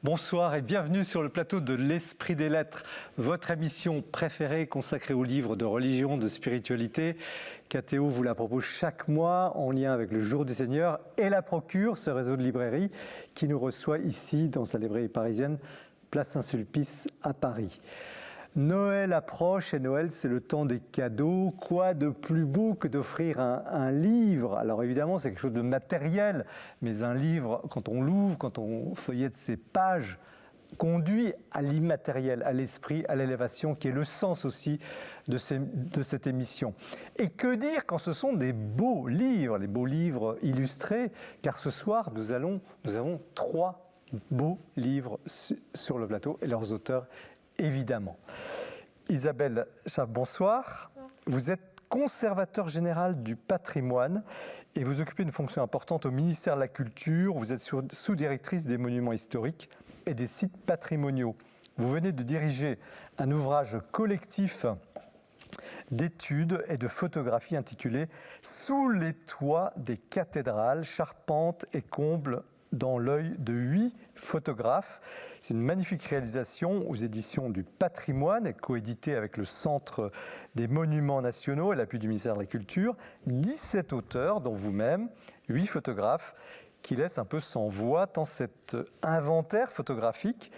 Bonsoir et bienvenue sur le plateau de l'Esprit des Lettres, votre émission préférée consacrée aux livres de religion, de spiritualité. KTO vous la propose chaque mois en lien avec le Jour du Seigneur et la Procure, ce réseau de librairies qui nous reçoit ici dans sa librairie parisienne, place Saint-Sulpice à Paris. Noël approche et Noël, c'est le temps des cadeaux. Quoi de plus beau que d'offrir un livre? Alors évidemment, c'est quelque chose de matériel, mais un livre, quand on l'ouvre, quand on feuillette ses pages, conduit à l'immatériel, à l'esprit, à l'élévation, qui est le sens aussi de cette émission. Et que dire quand ce sont des beaux livres, les beaux livres illustrés, car ce soir, nous avons 3 beaux livres sur le plateau et leurs auteurs évidemment. Isabelle Schaff, bonsoir. Bonsoir. Vous êtes conservateur général du patrimoine et vous occupez une fonction importante au ministère de la Culture. Vous êtes sous-directrice des monuments historiques et des sites patrimoniaux. Vous venez de diriger un ouvrage collectif d'études et de photographie intitulé « Sous les toits des cathédrales, charpentes et combles dans l'œil de 8 photographes ». C'est une magnifique réalisation aux éditions du Patrimoine et coéditée avec le Centre des Monuments Nationaux et l'appui du ministère de la Culture. 17 auteurs, dont vous-même, 8 photographes, qui laissent un peu sans voix tant cet inventaire photographique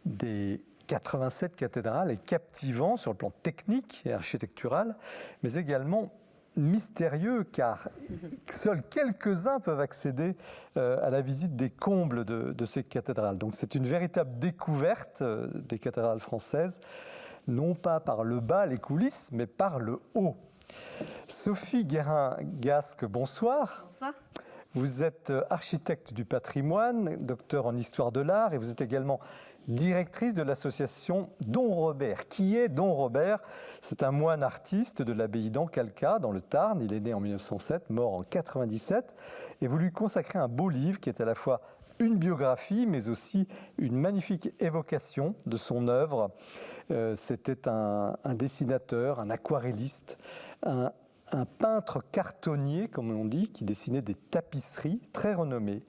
des 87 cathédrales est captivant sur le plan technique et architectural, mais également mystérieux, car seuls quelques-uns peuvent accéder à la visite des combles de ces cathédrales. Donc c'est une véritable découverte des cathédrales françaises, non pas par le bas, les coulisses, mais par le haut. Sophie Guérin-Gasque, bonsoir. Bonsoir. Vous êtes architecte du patrimoine, docteur en histoire de l'art, et vous êtes également directrice de l'association Don Robert. Qui est Don Robert? C'est un moine artiste de l'abbaye d'Ancalca, dans le Tarn. Il est né en 1907, mort en 97. Et vous lui consacrez un beau livre qui est à la fois une biographie, mais aussi une magnifique évocation de son œuvre. C'était un dessinateur, un aquarelliste, un peintre cartonnier, comme on dit, qui dessinait des tapisseries très renommées.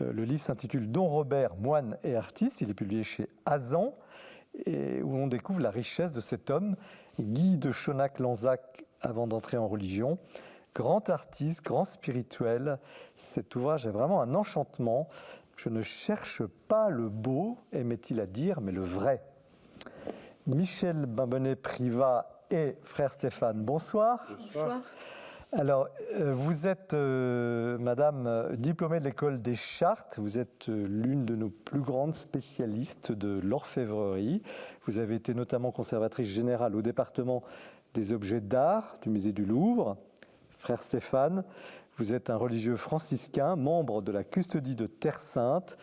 Le livre s'intitule Don Robert, moine et artiste. Il est publié chez Azan, et où on découvre la richesse de cet homme, Guy de Chonac-Lanzac, avant d'entrer en religion. Grand artiste, grand spirituel. Cet ouvrage est vraiment un enchantement. Je ne cherche pas le beau, aimait-il à dire, mais le vrai. Michel Bimbonnet-Privat et frère Stéphane, bonsoir. Bonsoir. Alors, vous êtes, madame, diplômée de l'école des Chartes. Vous êtes l'une de nos plus grandes spécialistes de l'orfèvrerie. Vous avez été notamment conservatrice générale au département des objets d'art du musée du Louvre. Frère Stéphane, vous êtes un religieux franciscain, membre de la custodie de Terre Sainte.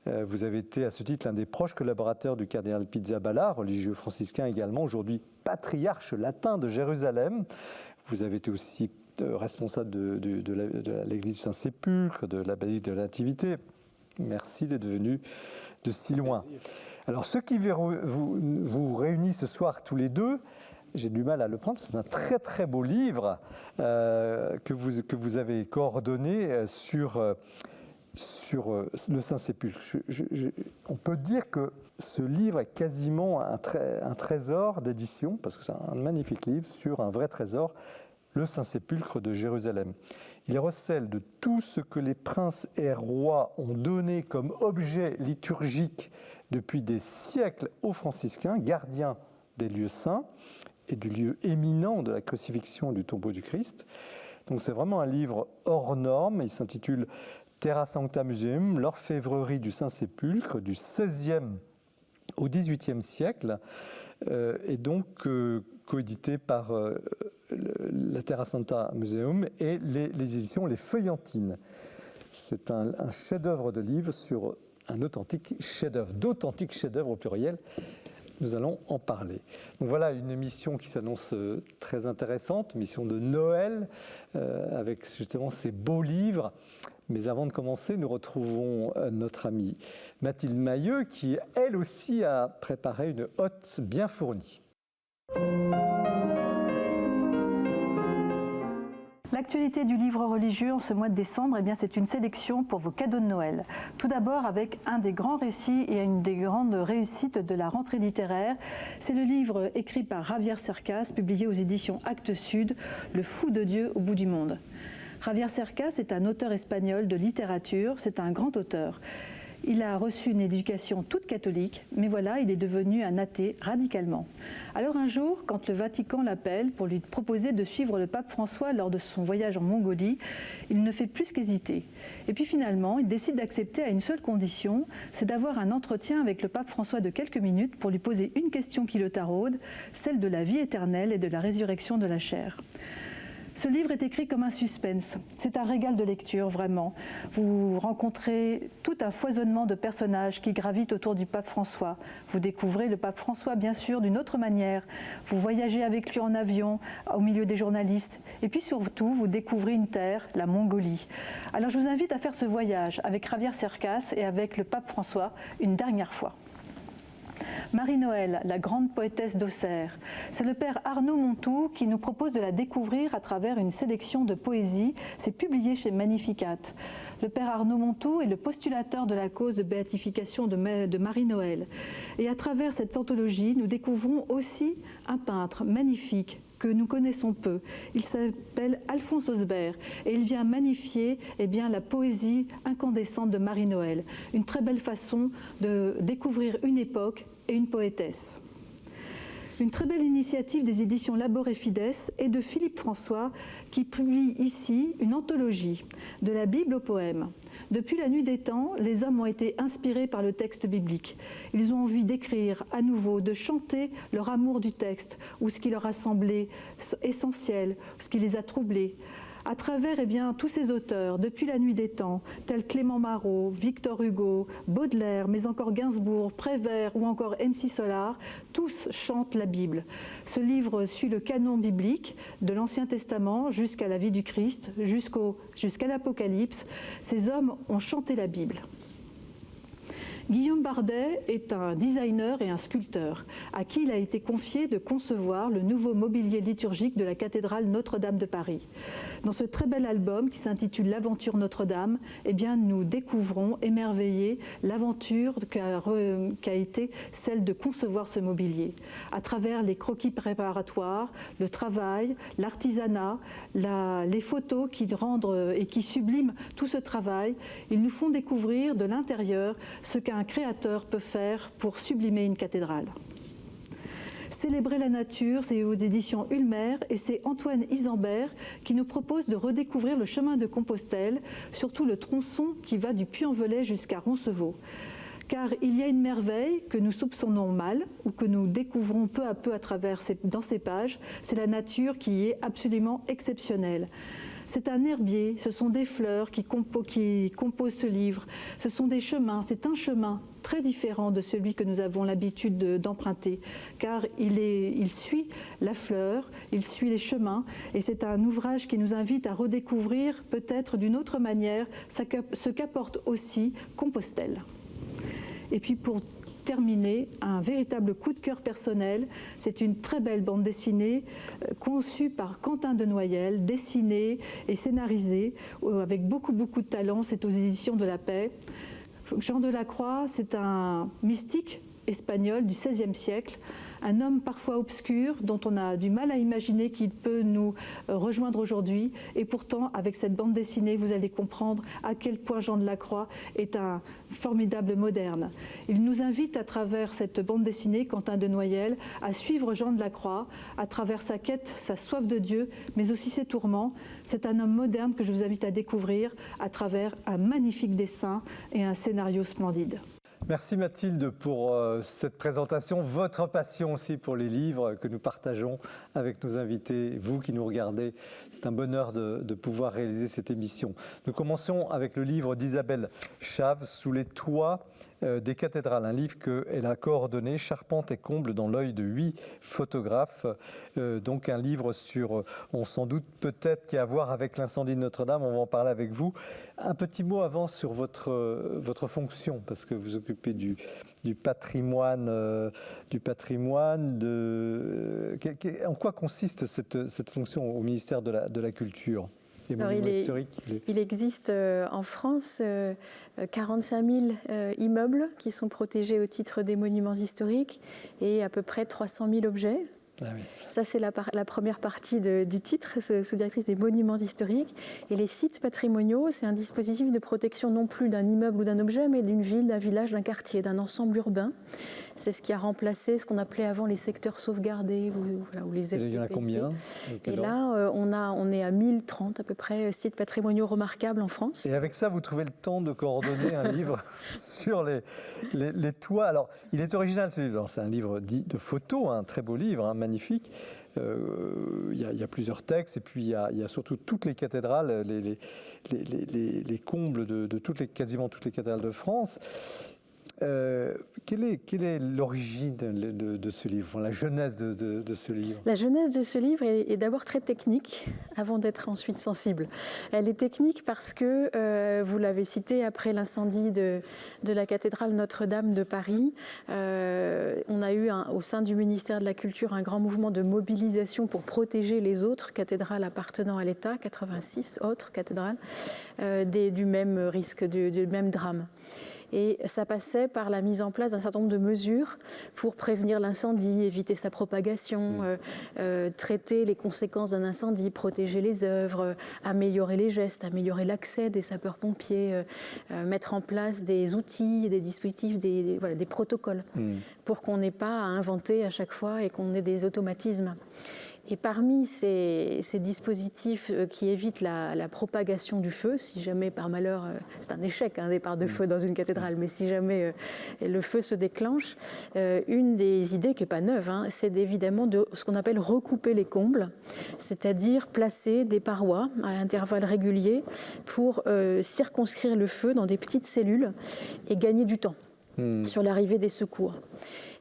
Vous avez été à ce titre l'un des proches collaborateurs du cardinal Pizzaballa, religieux franciscain également, aujourd'hui patriarche latin de Jérusalem. Vous avez été aussi responsable de l'église du Saint-Sépulcre, de la basilique de la Nativité. Merci d'être venu de si loin. Alors, ce qui vous réunit ce soir tous les deux, j'ai du mal à le prendre, c'est un très très beau livre que vous avez coordonné sur le Saint-Sépulcre. On peut dire que ce livre est quasiment un trésor d'édition, parce que c'est un magnifique livre sur un vrai trésor, le Saint-Sépulcre de Jérusalem. Il recèle de tout ce que les princes et rois ont donné comme objet liturgique depuis des siècles aux franciscains, gardiens des lieux saints et du lieu éminent de la crucifixion du tombeau du Christ. Donc c'est vraiment un livre hors norme. Il s'intitule Terra Sancta Museum, l'orfèvrerie du Saint-Sépulcre du XVIe au XVIIIe siècle, et donc coédité par la Terra Sancta Museum et les éditions Les Feuillantines. C'est un chef-d'œuvre de livre sur un authentique chef-d'œuvre, d'authentiques chefs-d'œuvre au pluriel. Nous allons en parler. Donc voilà une émission qui s'annonce très intéressante, émission de Noël, avec justement ces beaux livres. Mais avant de commencer, nous retrouvons notre amie Mathilde Mailleux, qui elle aussi a préparé une hotte bien fournie. La l'actualité du livre religieux en ce mois de décembre, eh bien, c'est une sélection pour vos cadeaux de Noël. Tout d'abord avec un des grands récits et une des grandes réussites de la rentrée littéraire. C'est le livre écrit par Javier Cercas, publié aux éditions Actes Sud, Le fou de Dieu au bout du monde. Javier Cercas est un auteur espagnol de littérature, c'est un grand auteur. Il a reçu une éducation toute catholique, mais voilà, il est devenu un athée radicalement. Alors un jour, quand le Vatican l'appelle pour lui proposer de suivre le pape François lors de son voyage en Mongolie, il ne fait plus qu'hésiter. Et puis finalement, il décide d'accepter à une seule condition, c'est d'avoir un entretien avec le pape François de quelques minutes pour lui poser une question qui le taraude, celle de la vie éternelle et de la résurrection de la chair. Ce livre est écrit comme un suspense. C'est un régal de lecture, vraiment. Vous rencontrez tout un foisonnement de personnages qui gravitent autour du pape François. Vous découvrez le pape François, bien sûr, d'une autre manière. Vous voyagez avec lui en avion, au milieu des journalistes. Et puis surtout, vous découvrez une terre, la Mongolie. Alors je vous invite à faire ce voyage avec Javier Cercas et avec le pape François une dernière fois. Marie-Noël, la grande poétesse d'Auxerre. C'est le père Arnaud Montou qui nous propose de la découvrir à travers une sélection de poésie. C'est publié chez Magnificat. Le père Arnaud Montou est le postulateur de la cause de béatification de Marie-Noël. Et à travers cette anthologie, nous découvrons aussi un peintre magnifique que nous connaissons peu. Il s'appelle Alphonse Osbert et il vient magnifier la poésie incandescente de Marie-Noël. Une très belle façon de découvrir une époque et une poétesse. Une très belle initiative des éditions Labor et Fides et de Philippe François qui publie ici une anthologie de la Bible aux poèmes. Depuis la nuit des temps, les hommes ont été inspirés par le texte biblique. Ils ont envie d'écrire à nouveau, de chanter leur amour du texte ou ce qui leur a semblé essentiel, ce qui les a troublés. À travers tous ces auteurs, depuis la nuit des temps, tels Clément Marot, Victor Hugo, Baudelaire, mais encore Gainsbourg, Prévert ou encore MC Solar, tous chantent la Bible. Ce livre suit le canon biblique de l'Ancien Testament jusqu'à la vie du Christ, jusqu'à l'Apocalypse. Ces hommes ont chanté la Bible. Guillaume Bardet est un designer et un sculpteur, à qui il a été confié de concevoir le nouveau mobilier liturgique de la cathédrale Notre-Dame de Paris. Dans ce très bel album qui s'intitule L'aventure Notre-Dame, nous découvrons, émerveillés, l'aventure qu'a été celle de concevoir ce mobilier. À travers les croquis préparatoires, le travail, l'artisanat, les photos qui rendent et qui subliment tout ce travail, ils nous font découvrir de l'intérieur ce qu'un créateur peut faire pour sublimer une cathédrale. Célébrer la nature, c'est aux éditions Ulmer et c'est Antoine Isambert qui nous propose de redécouvrir le chemin de Compostelle, surtout le tronçon qui va du Puy-en-Velay jusqu'à Roncevaux. Car il y a une merveille que nous soupçonnons mal ou que nous découvrons peu à peu dans ces pages, c'est la nature qui est absolument exceptionnelle. C'est un herbier, ce sont des fleurs qui composent ce livre, ce sont des chemins, c'est un chemin très différent de celui que nous avons l'habitude d'emprunter, car il suit la fleur, il suit les chemins, et c'est un ouvrage qui nous invite à redécouvrir peut-être d'une autre manière ce qu'apporte aussi Compostelle. Et puis pour terminer, un véritable coup de cœur personnel. C'est une très belle bande dessinée conçue par Quentin Denoyel, dessinée et scénarisée avec beaucoup de talent. C'est aux éditions de La Paix. Jean Delacroix, c'est un mystique espagnol du XVIe siècle, un homme parfois obscur dont on a du mal à imaginer qu'il peut nous rejoindre aujourd'hui. Et pourtant, avec cette bande dessinée, vous allez comprendre à quel point Jean Delacroix est un formidable moderne. Il nous invite à travers cette bande dessinée, Quentin Denoyel, à suivre Jean Delacroix à travers sa quête, sa soif de Dieu, mais aussi ses tourments. C'est un homme moderne que je vous invite à découvrir à travers un magnifique dessin et un scénario splendide. Merci Mathilde pour cette présentation, votre passion aussi pour les livres que nous partageons avec nos invités, vous qui nous regardez. C'est un bonheur de pouvoir réaliser cette émission. Nous commençons avec le livre d'Isabelle Chave, Sous les toits des cathédrales, un livre qu'elle a coordonné, charpente et comble dans l'œil de 8 photographes. Donc un livre sur, on s'en doute peut-être, qui a à voir avec l'incendie de Notre-Dame, on va en parler avec vous. Un petit mot avant sur votre fonction, parce que vous occupez du patrimoine. En quoi consiste cette fonction au ministère de la Culture ? les monuments historiques. Il existe en France 45 000 immeubles qui sont protégés au titre des monuments historiques et à peu près 300 000 objets. Ah oui. Ça, c'est la première partie du titre, sous-directrice des monuments historiques. Et les sites patrimoniaux, c'est un dispositif de protection non plus d'un immeuble ou d'un objet, mais d'une ville, d'un village, d'un quartier, d'un ensemble urbain. C'est ce qui a remplacé ce qu'on appelait avant les secteurs sauvegardés ou les Il y en a combien? Et là, on est à 1030 à peu près sites patrimoniaux remarquables en France. Et avec ça, vous trouvez le temps de coordonner un livre sur les toits. Alors, il est original ce livre. C'est un livre dit de photos, un très beau livre, magnifique. Il y a plusieurs textes et puis il y a surtout toutes les cathédrales, les combles de quasiment toutes les cathédrales de France. Quelle est l'origine de ce livre, enfin, la genèse de ce livre? La genèse de ce livre est d'abord très technique, avant d'être ensuite sensible. Elle est technique parce que, vous l'avez cité, après l'incendie de la cathédrale Notre-Dame de Paris, on a eu au sein du ministère de la Culture un grand mouvement de mobilisation pour protéger les autres cathédrales appartenant à l'État, 86 autres cathédrales, du même risque, du même drame. Et ça passait par la mise en place d'un certain nombre de mesures pour prévenir l'incendie, éviter sa propagation, traiter les conséquences d'un incendie, protéger les œuvres, améliorer les gestes, améliorer l'accès des sapeurs-pompiers, mettre en place des outils, des dispositifs, des protocoles, pour qu'on n'ait pas à inventer à chaque fois et qu'on ait des automatismes. Et parmi ces dispositifs qui évitent la propagation du feu, si jamais par malheur, c'est un échec, un départ de feu dans une cathédrale, mais si jamais le feu se déclenche, une des idées qui n'est pas neuve, c'est évidemment de ce qu'on appelle recouper les combles, c'est-à-dire placer des parois à intervalles réguliers pour circonscrire le feu dans des petites cellules et gagner du temps sur l'arrivée des secours.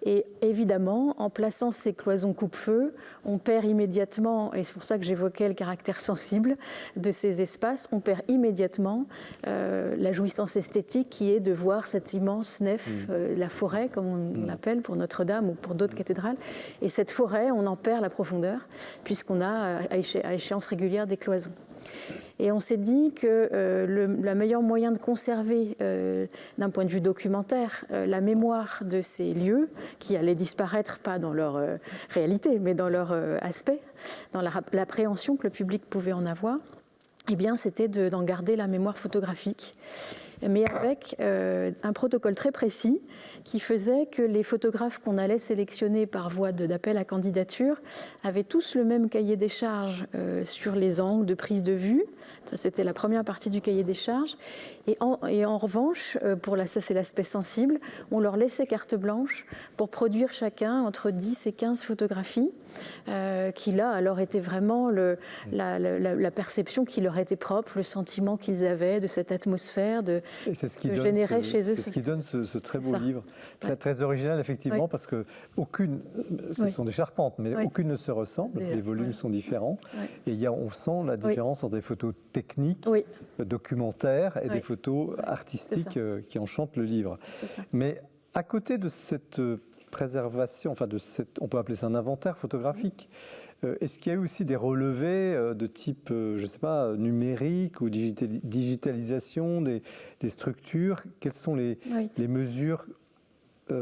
Et évidemment, en plaçant ces cloisons coupe-feu, on perd immédiatement, et c'est pour ça que j'évoquais le caractère sensible de ces espaces, on perd immédiatement la jouissance esthétique qui est de voir cette immense nef, la forêt, comme on l'appelle pour Notre-Dame ou pour d'autres cathédrales. Et cette forêt, on en perd la profondeur, puisqu'on a à échéance régulière des cloisons. Et on s'est dit que le meilleur moyen de conserver, d'un point de vue documentaire, la mémoire de ces lieux, qui allaient disparaître pas dans leur réalité, mais dans leur aspect, dans l'appréhension que le public pouvait en avoir, eh bien, c'était d'en garder la mémoire photographique, mais avec un protocole très précis qui faisait que les photographes qu'on allait sélectionner par voie d'appel à candidature avaient tous le même cahier des charges sur les angles de prise de vue. Ça, c'était la première partie du cahier des charges. Et en revanche, ça c'est l'aspect sensible, on leur laissait carte blanche pour produire chacun entre 10 et 15 photographies qui là alors était vraiment la perception qui leur était propre, le sentiment qu'ils avaient de cette atmosphère et c'est ce qui générait chez eux. C'est ce qui donne ce très beau livre, très original effectivement, parce que ce sont des charpentes, mais aucune ne se ressemble, les volumes sont différents, et on sent la différence entre des photos techniques, documentaires, et des photos artistiques qui enchantent le livre. Mais à côté de cette préservation, on peut appeler ça un inventaire photographique, est-ce qu'il y a eu aussi des relevés de type, je ne sais pas, numérique ou digitalisation des structures? Quelles sont les mesures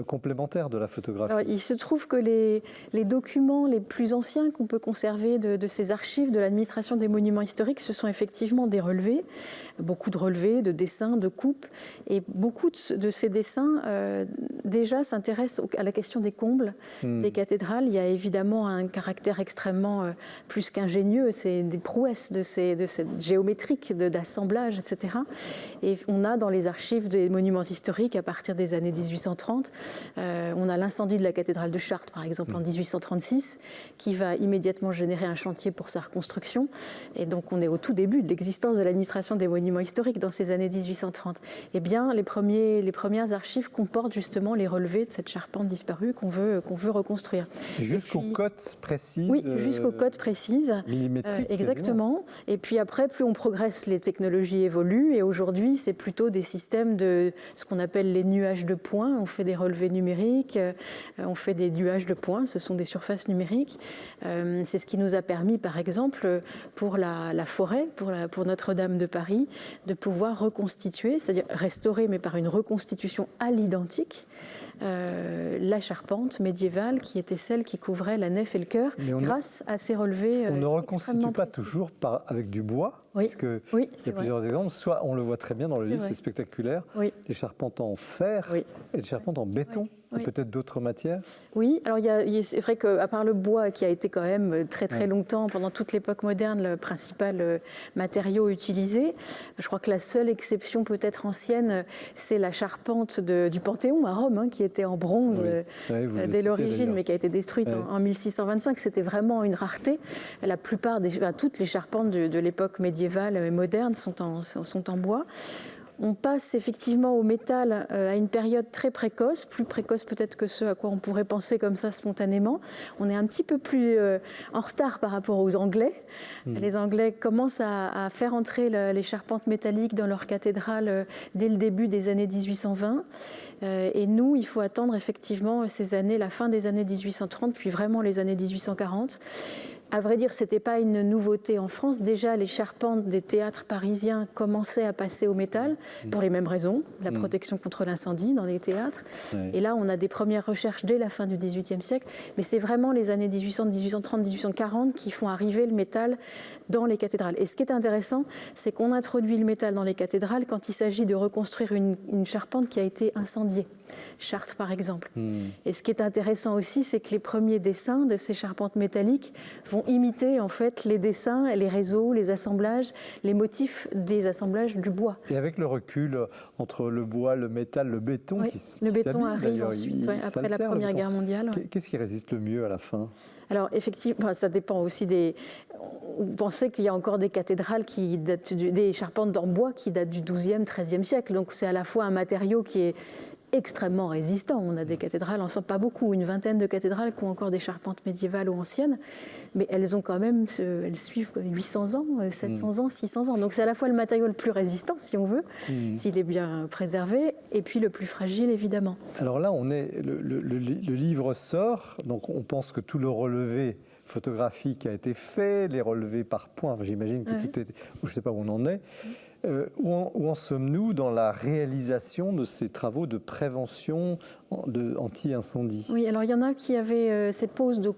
complémentaires de la photographie? Alors, il se trouve que les documents les plus anciens qu'on peut conserver de ces archives de l'administration des monuments historiques, ce sont effectivement des relevés, beaucoup de relevés, de dessins, de coupes, et beaucoup de ces dessins déjà s'intéressent à la question des combles des cathédrales. Il y a évidemment un caractère extrêmement plus qu'ingénieux, c'est des prouesses de cette géométrique d'assemblage, etc. Et on a dans les archives des monuments historiques, à partir des années 1830, on a l'incendie de la cathédrale de Chartres, par exemple, en 1836, qui va immédiatement générer un chantier pour sa reconstruction. Et donc, on est au tout début de l'existence de l'administration des monuments historiques dans ces années 1830. Eh bien, les premières archives comportent justement les relevés de cette charpente disparue qu'on veut reconstruire. Jusqu'aux cotes précises. Oui, jusqu'aux cotes précises. Millimétriques. Exactement. Et puis après, plus on progresse, les technologies évoluent. Et aujourd'hui, c'est plutôt des systèmes de ce qu'on appelle les nuages de points. On fait des relevés relevés numériques, on fait des nuages de points, ce sont des surfaces numériques. C'est ce qui nous a permis, par exemple, pour la forêt, pour Notre-Dame de Paris, de pouvoir reconstituer, c'est-à-dire restaurer, mais par une reconstitution à l'identique, la charpente médiévale qui était celle qui couvrait la nef et le chœur grâce à ces relevés. On ne reconstitue pas toujours avec du bois, puisque il y a plusieurs exemples. Soit on le voit très bien dans le livre, c'est spectaculaire, des charpentes en fer et des charpentes en béton. Peut-être d'autres matières. Oui, alors c'est vrai qu'à part le bois qui a été quand même très longtemps, pendant toute l'époque moderne, le principal matériau utilisé, je crois que la seule exception peut-être ancienne, c'est la charpente du Panthéon à Rome, qui était en bronze dès l'origine, mais qui a été détruite en 1625. C'était vraiment une rareté. La plupart toutes les charpentes de l'époque médiévale et moderne sont en bois. On passe effectivement au métal à une période très précoce, plus précoce peut-être que ce à quoi on pourrait penser comme ça spontanément. On est un petit peu plus en retard par rapport aux Anglais. Les Anglais commencent à faire entrer les charpentes métalliques dans leur cathédrale dès le début des années 1820. Et nous, il faut attendre effectivement ces années, la fin des années 1830, puis vraiment les années 1840. À vrai dire, ce n'était pas une nouveauté en France. Déjà, les charpentes des théâtres parisiens commençaient à passer au métal, pour les mêmes raisons, la protection contre l'incendie dans les théâtres. Et là, on a des premières recherches dès la fin du XVIIIe siècle. Mais c'est vraiment les années 1800, 1830, 1840 qui font arriver le métal dans les cathédrales. Et ce qui est intéressant, c'est qu'on introduit le métal dans les cathédrales quand il s'agit de reconstruire une charpente qui a été incendiée. Chartres, par exemple. Et ce qui est intéressant aussi, c'est que les premiers dessins de ces charpentes métalliques vont imiter en fait les dessins, les réseaux, les assemblages, les motifs des assemblages du bois. Et avec le recul entre le bois, le métal, le béton le béton arrive ensuite, après la Première Guerre mondiale. Qu'est-ce qui résiste le mieux à la fin ? Alors effectivement, ça dépend aussi des... Vous pensez qu'il y a encore des cathédrales qui datent des charpentes en bois qui datent du XIIe, XIIIe siècle. Donc c'est à la fois un matériau qui est extrêmement résistant. On a des cathédrales, pas beaucoup, une vingtaine de cathédrales qui ont encore des charpentes médiévales ou anciennes, mais elles ont quand même, elles suivent 800 ans, 700 ans, 600 ans. Donc c'est à la fois le matériau le plus résistant, si on veut, s'il est bien préservé, et puis le plus fragile, évidemment. Alors là, le livre sort, donc on pense que tout le relevé photographique a été fait, les relevés par points, j'imagine que tout est... Je ne sais pas où on en est. Où en sommes-nous dans la réalisation de ces travaux de prévention anti-incendie ? Oui, alors il y en a qui avaient cette pose de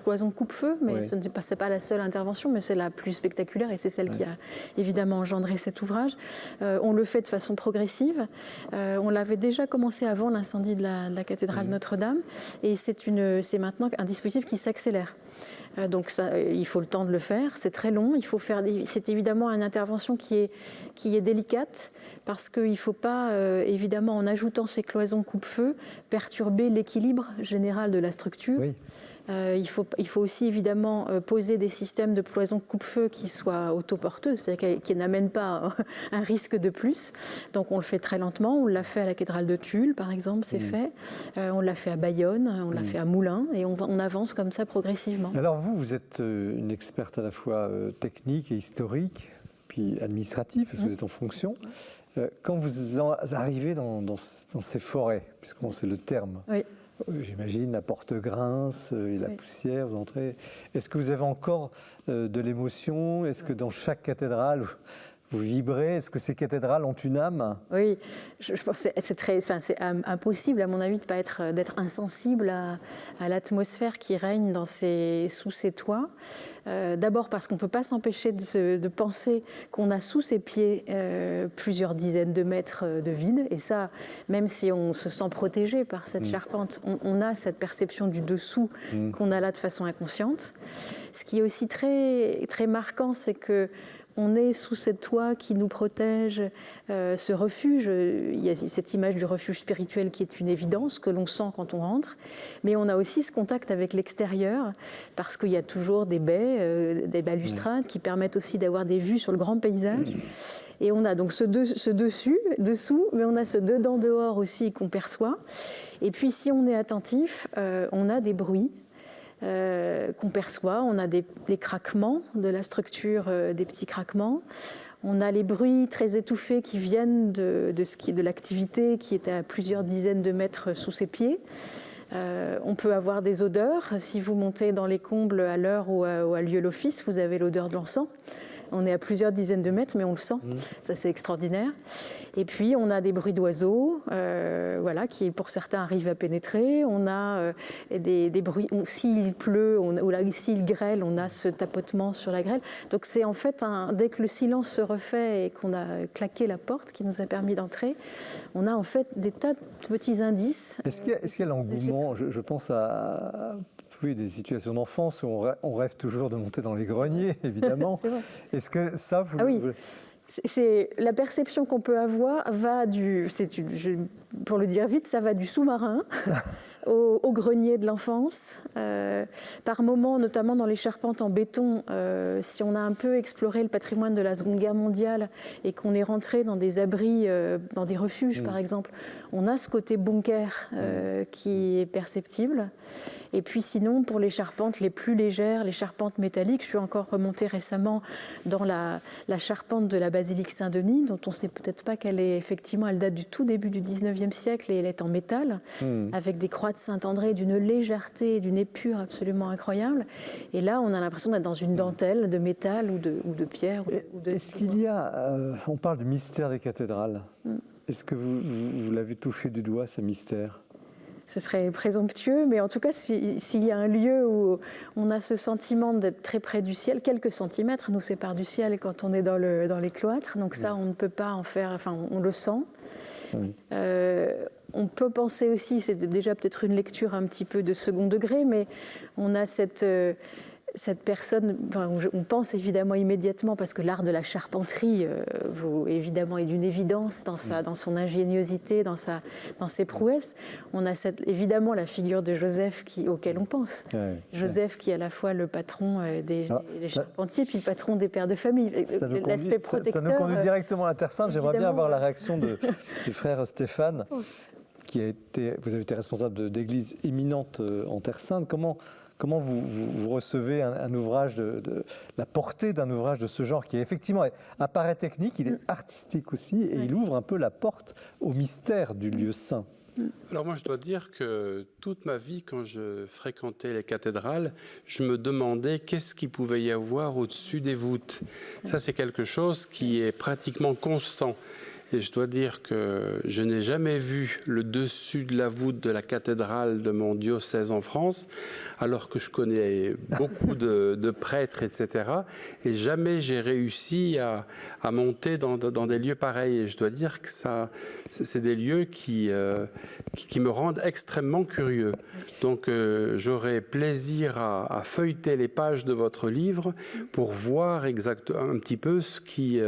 cloison coupe-feu, mais ce n'est pas la seule intervention, mais c'est la plus spectaculaire et c'est celle qui a évidemment engendré cet ouvrage. On le fait de façon progressive. On l'avait déjà commencé avant l'incendie de la cathédrale Notre-Dame et c'est maintenant un dispositif qui s'accélère. Donc ça, il faut le temps de le faire, c'est très long, c'est évidemment une intervention qui est délicate parce qu'il ne faut pas, évidemment, en ajoutant ces cloisons coupe-feu, perturber l'équilibre général de la structure. Oui. Il faut aussi évidemment poser des systèmes de cloisons coupe-feu qui soient autoporteux, c'est-à-dire qui n'amènent pas un risque de plus. Donc on le fait très lentement. On l'a fait à la cathédrale de Tulle, par exemple, c'est fait. On l'a fait à Bayonne, on l'a fait à Moulins, et on avance comme ça progressivement. Alors vous êtes une experte à la fois technique et historique, puis administrative, parce que vous êtes en fonction. Quand vous arrivez dans ces forêts, puisque c'est le terme, j'imagine la porte grince et la poussière, vous entrez. Est-ce que vous avez encore de l'émotion ? Est-ce que dans chaque cathédrale, vous vibrez ? Est-ce que ces cathédrales ont une âme ? Oui, je pense que c'est impossible, à mon avis, d'être insensible à l'atmosphère qui règne sous ces toits. D'abord parce qu'on ne peut pas s'empêcher de penser qu'on a sous ses pieds plusieurs dizaines de mètres de vide. Et ça, même si on se sent protégé par cette charpente, on a cette perception du dessous qu'on a là de façon inconsciente. Ce qui est aussi très, très marquant, c'est que on est sous cette toit qui nous protège, ce refuge. Il y a cette image du refuge spirituel qui est une évidence, que l'on sent quand on rentre. Mais on a aussi ce contact avec l'extérieur, parce qu'il y a toujours des baies, des balustrades qui permettent aussi d'avoir des vues sur le grand paysage. Et on a donc ce dessous, mais on a ce dedans dehors aussi qu'on perçoit. Et puis si on est attentif, on a des bruits qu'on perçoit, on a des craquements de la structure, des petits craquements. On a les bruits très étouffés qui viennent de l'activité qui est à plusieurs dizaines de mètres sous ses pieds. On peut avoir des odeurs. Si vous montez dans les combles à l'heure où a lieu l'office, vous avez l'odeur de l'encens. On est à plusieurs dizaines de mètres, mais on le sent. Ça, c'est extraordinaire. Et puis, on a des bruits d'oiseaux, qui, pour certains, arrivent à pénétrer. On a des bruits. S'il pleut, s'il grêle, on a ce tapotement sur la grêle. Donc, c'est en fait, dès que le silence se refait et qu'on a claqué la porte qui nous a permis d'entrer, on a en fait des tas de petits indices. Est-ce qu'il y a l'engouement, je pense à... Oui, des situations d'enfance où on rêve toujours de monter dans les greniers, évidemment. C'est vrai. Est-ce que ça, vous... Ah oui. C'est la perception qu'on peut avoir pour le dire vite, ça va du sous-marin au grenier de l'enfance. Par moments, notamment dans les charpentes en béton, si on a un peu exploré le patrimoine de la Seconde Guerre mondiale et qu'on est rentré dans des abris, dans des refuges par exemple, on a ce côté bunker qui est perceptible. Et puis sinon, pour les charpentes les plus légères, les charpentes métalliques, je suis encore remontée récemment dans la charpente de la basilique Saint-Denis, dont on ne sait peut-être pas qu'elle est effectivement, elle date du tout début du 19e siècle et elle est en métal, avec des croix de Saint-André d'une légèreté et d'une épure absolument incroyable. Et là, on a l'impression d'être dans une dentelle de métal ou de pierre. Est-ce qu'il y a, on parle du mystère des cathédrales, est-ce que vous l'avez touché du doigt, ce mystère ? Ce serait présomptueux, mais en tout cas, s'il y a un lieu où on a ce sentiment d'être très près du ciel, quelques centimètres nous séparent du ciel quand on est dans les cloîtres, donc ça, on ne peut pas en faire, enfin, on le sent. Oui. On peut penser aussi, c'est déjà peut-être une lecture un petit peu de second degré, mais on a cette personne, enfin, on pense évidemment immédiatement, parce que l'art de la charpenterie évidemment est d'une évidence dans son ingéniosité, dans ses prouesses. On a évidemment la figure de Joseph auquel on pense. Ouais, Joseph qui est à la fois le patron des charpentiers puis le patron des pères de famille. L'aspect protecteur. Ça nous conduit directement à la Terre Sainte. J'aimerais bien avoir la réaction du frère Stéphane, vous avez été responsable d'églises éminentes en Terre Sainte. Comment vous recevez un ouvrage la portée d'un ouvrage de ce genre qui effectivement apparaît technique, il est artistique aussi et il ouvre un peu la porte au mystère du lieu saint. Alors moi je dois dire que toute ma vie quand je fréquentais les cathédrales, je me demandais qu'est-ce qu'il pouvait y avoir au-dessus des voûtes. Ça c'est quelque chose qui est pratiquement constant. Et je dois dire que je n'ai jamais vu le dessus de la voûte de la cathédrale de mon diocèse en France, alors que je connais beaucoup de prêtres, etc. Et jamais j'ai réussi à monter dans des lieux pareils. Et je dois dire que c'est des lieux qui me rendent extrêmement curieux. Donc j'aurais plaisir à feuilleter les pages de votre livre pour voir exactement un petit peu ce qui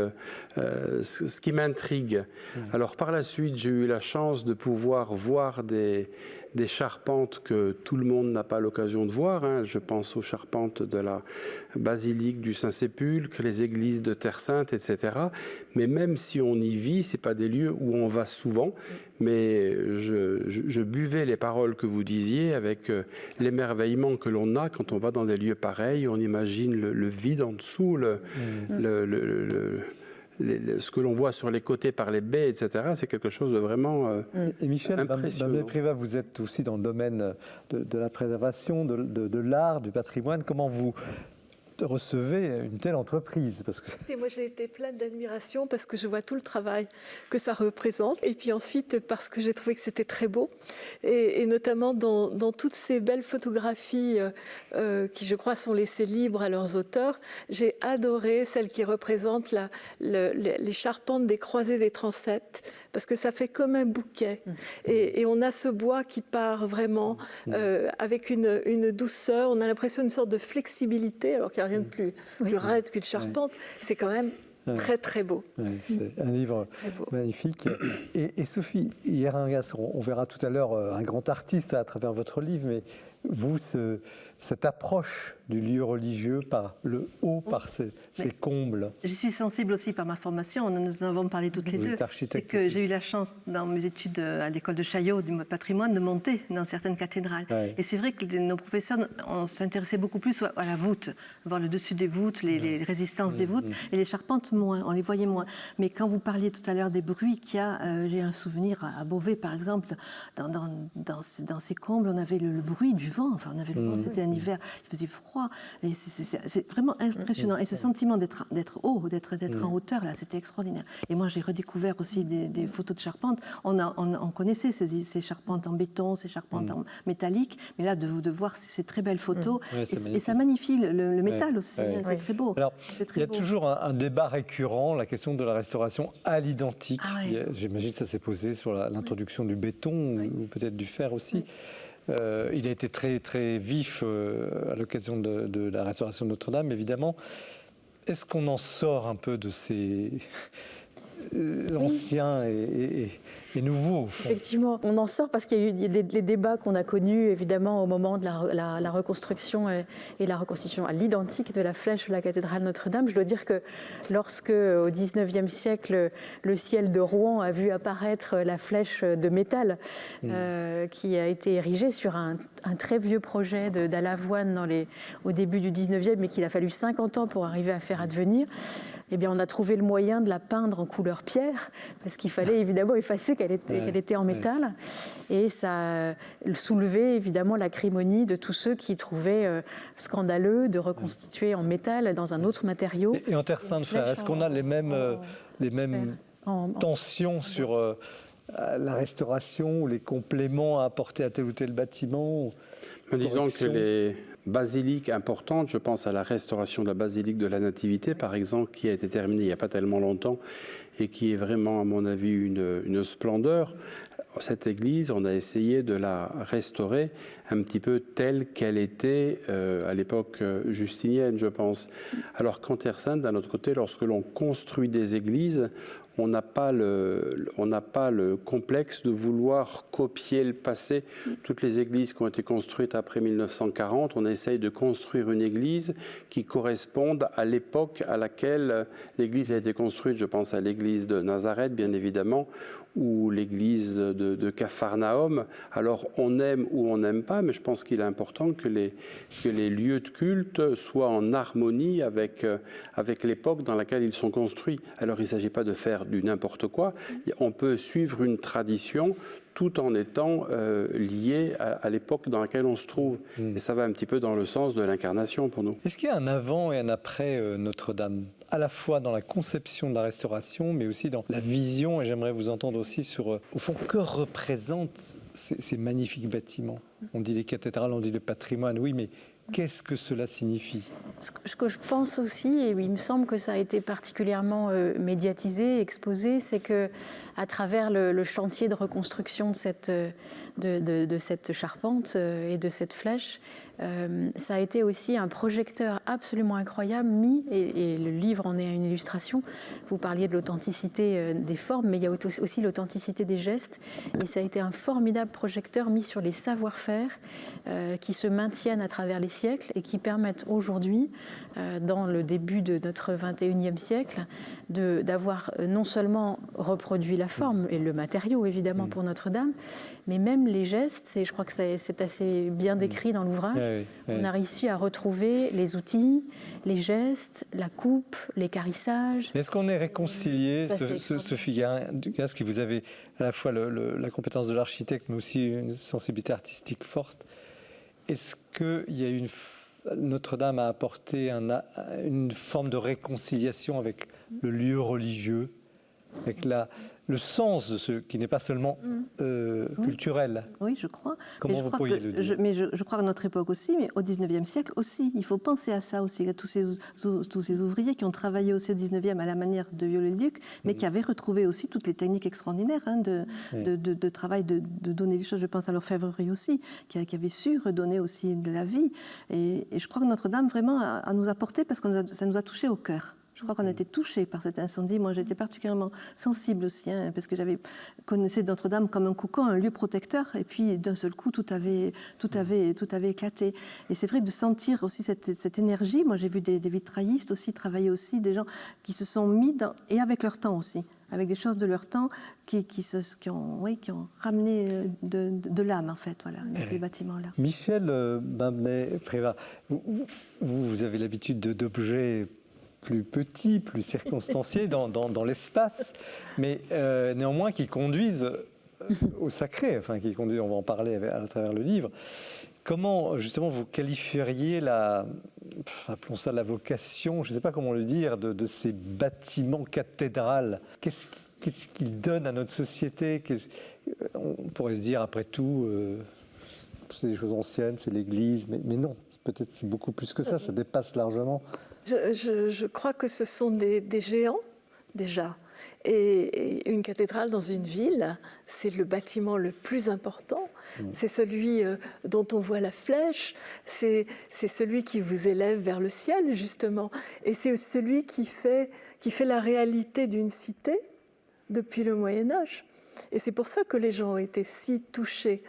m'intrigue. Alors par la suite, j'ai eu la chance de pouvoir voir des charpentes que tout le monde n'a pas l'occasion de voir. Je pense aux charpentes de la basilique du Saint-Sépulcre, les églises de Terre Sainte, etc. Mais même si on y vit, ce n'est pas des lieux où on va souvent. Mais je buvais les paroles que vous disiez avec l'émerveillement que l'on a quand on va dans des lieux pareils. On imagine le vide en dessous, ce que l'on voit sur les côtés par les baies, etc., c'est quelque chose de vraiment Et Michel impressionnant. Privat, vous êtes aussi dans le domaine de la préservation, de l'art, du patrimoine. Comment vous recevez une telle entreprise? Et moi, j'ai été pleine d'admiration parce que je vois tout le travail que ça représente. Et puis ensuite, parce que j'ai trouvé que c'était très beau. Et notamment dans toutes ces belles photographies qui, je crois, sont laissées libres à leurs auteurs, j'ai adoré celle qui représente les charpentes des croisées des transepts, parce que ça fait comme un bouquet. Et on a ce bois qui part vraiment avec une douceur. On a l'impression d'une sorte de flexibilité, alors qu'il n'y a rien de plus raide qu'une charpente. C'est quand même très très beau. C'est un livre magnifique. Et Sophie Hierangas, on verra tout à l'heure un grand artiste à travers votre livre, mais vous, cette approche du lieu religieux par le haut, par ces combles. Je suis sensible aussi par ma formation, nous en avons parlé toutes les deux. C'est que j'ai eu la chance, dans mes études à l'école de Chaillot, du patrimoine, de monter dans certaines cathédrales. Ouais. Et c'est vrai que nos professeurs, on s'intéressait beaucoup plus à la voûte, voir le dessus des voûtes, les résistances des voûtes, et les charpentes moins, on les voyait moins. Mais quand vous parliez tout à l'heure des bruits qu'il y a, j'ai un souvenir à Beauvais, par exemple, dans ces combles, on avait le bruit du vent, enfin on avait le vent, c'était un hiver, il faisait froid, et c'est vraiment impressionnant. Et ce sentiment d'être haut, d'être en hauteur, là, c'était extraordinaire. Et moi, j'ai redécouvert aussi des photos de charpentes. On connaissait ces charpentes en béton, ces charpentes en métallique, mais là, de voir ces très belles photos, et ça magnifie le métal aussi, hein, c'est très beau. Alors, il y a toujours un débat récurrent, la question de la restauration à l'identique. J'imagine que ça s'est posé sur l'introduction du béton, ou peut-être du fer aussi. Il a été très, très vif à l'occasion de la restauration de Notre-Dame, évidemment. Est-ce qu'on en sort un peu de ces anciens et nouveaux? Effectivement, on en sort parce qu'il y a eu les débats qu'on a connus, évidemment, au moment de la reconstruction et la reconstitution à l'identique de la flèche de la cathédrale Notre-Dame. Je dois dire que lorsque, au XIXe siècle, le ciel de Rouen a vu apparaître la flèche de métal qui a été érigée sur un très vieux projet d'Alavoine au début du XIXe, mais qu'il a fallu 50 ans pour arriver à faire advenir, eh bien, on a trouvé le moyen de la peindre en couleur pierre, parce qu'il fallait évidemment effacer qu'elle était en métal. Et ça soulevait évidemment l'acrimonie de tous ceux qui trouvaient scandaleux de reconstituer en métal dans un autre matériau. Et en Terre Sainte, frère, est-ce qu'on a les mêmes tensions sur la restauration ou les compléments à apporter à tel ou tel bâtiment? Disons que les basiliques importantes, je pense à la restauration de la basilique de la Nativité, par exemple, qui a été terminée il n'y a pas tellement longtemps et qui est vraiment, à mon avis, une splendeur. Cette église, on a essayé de la restaurer un petit peu telle qu'elle était à l'époque justinienne, je pense. Alors qu'en Terre Sainte, d'un autre côté, lorsque l'on construit des églises, on n'a pas le complexe de vouloir copier le passé. Toutes les églises qui ont été construites après 1940, on essaye de construire une église qui corresponde à l'époque à laquelle l'église a été construite. Je pense à l'église de Nazareth, bien évidemment, ou l'église de Capharnaüm. Alors, on aime ou on n'aime pas, mais je pense qu'il est important que les lieux de culte soient en harmonie avec l'époque dans laquelle ils sont construits. Alors, il ne s'agit pas de faire du n'importe quoi. On peut suivre une tradition tout en étant lié à l'époque dans laquelle on se trouve. Et ça va un petit peu dans le sens de l'incarnation pour nous. Est-ce qu'il y a un avant et un après Notre-Dame, à la fois dans la conception de la restauration, mais aussi dans la vision, et j'aimerais vous entendre aussi sur, au fond, que représentent ces magnifiques bâtiments? On dit les cathédrales, on dit le patrimoine, oui, mais qu'est-ce que cela signifie? Ce que je pense aussi, et il me semble que ça a été particulièrement médiatisé, exposé, c'est qu'à travers le chantier de reconstruction de cette charpente et de cette flèche, ça a été aussi un projecteur absolument incroyable mis, et le livre en est une illustration. Vous parliez de l'authenticité des formes, mais il y a aussi l'authenticité des gestes. Et ça a été un formidable projecteur mis sur les savoir-faire qui se maintiennent à travers les siècles et qui permettent aujourd'hui, dans le début de notre 21e siècle, d'avoir non seulement reproduit la forme et le matériau, évidemment, pour Notre-Dame, mais même les gestes, et je crois que c'est assez bien décrit dans l'ouvrage. On a réussi à retrouver les outils, les gestes, la coupe, les carissages. Est-ce qu'on est réconcilié, Sophie Gasque, vous avez à la fois la compétence de l'architecte, mais aussi une sensibilité artistique forte. Est-ce qu'il y a Notre-Dame a apporté une forme de réconciliation avec le lieu religieux, avec le sens de ce qui n'est pas seulement culturel? Oui, je crois. Comment vous pourriez le dire? Je crois à notre époque aussi, mais au 19e siècle aussi. Il faut penser à ça aussi, à tous ces ouvriers qui ont travaillé aussi au 19e à la manière de Viollet-le-Duc, mais qui avaient retrouvé aussi toutes les techniques extraordinaires de travail, de donner des choses. Je pense à l'orfèvrerie aussi, qui avait su redonner aussi de la vie. Et je crois que Notre-Dame vraiment a nous apporté parce que ça nous a touché au cœur. Je crois qu'on a été touchés par cet incendie. Moi, j'étais particulièrement sensible aussi, parce que j'avais connaissé Notre-Dame comme un cocon, un lieu protecteur, et puis d'un seul coup, tout avait éclaté. Et c'est vrai de sentir aussi cette énergie. Moi, j'ai vu des vitraillistes aussi travailler aussi, des gens qui se sont mis et avec leur temps aussi, avec des choses de leur temps qui ont ramené de l'âme, en fait, voilà, dans ces bâtiments-là. Michel Bimbenet-Prévat, vous avez l'habitude d'objets plus petits, plus circonstanciés dans l'espace, mais néanmoins qui conduisent au sacré, enfin qui conduisent, on va en parler à travers le livre. Comment, justement, vous qualifieriez appelons ça la vocation, je ne sais pas comment le dire, de ces bâtiments cathédrales? Qu'est-ce qu'ils donnent à notre société? On pourrait se dire, après tout, c'est des choses anciennes, c'est l'Église, mais non, peut-être c'est beaucoup plus que ça dépasse largement. Je crois que ce sont des géants, déjà. Et une cathédrale dans une ville, c'est le bâtiment le plus important. C'est celui dont on voit la flèche, c'est celui qui vous élève vers le ciel, justement. Et c'est celui qui fait la réalité d'une cité depuis le Moyen-Âge. Et c'est pour ça que les gens ont été si touchés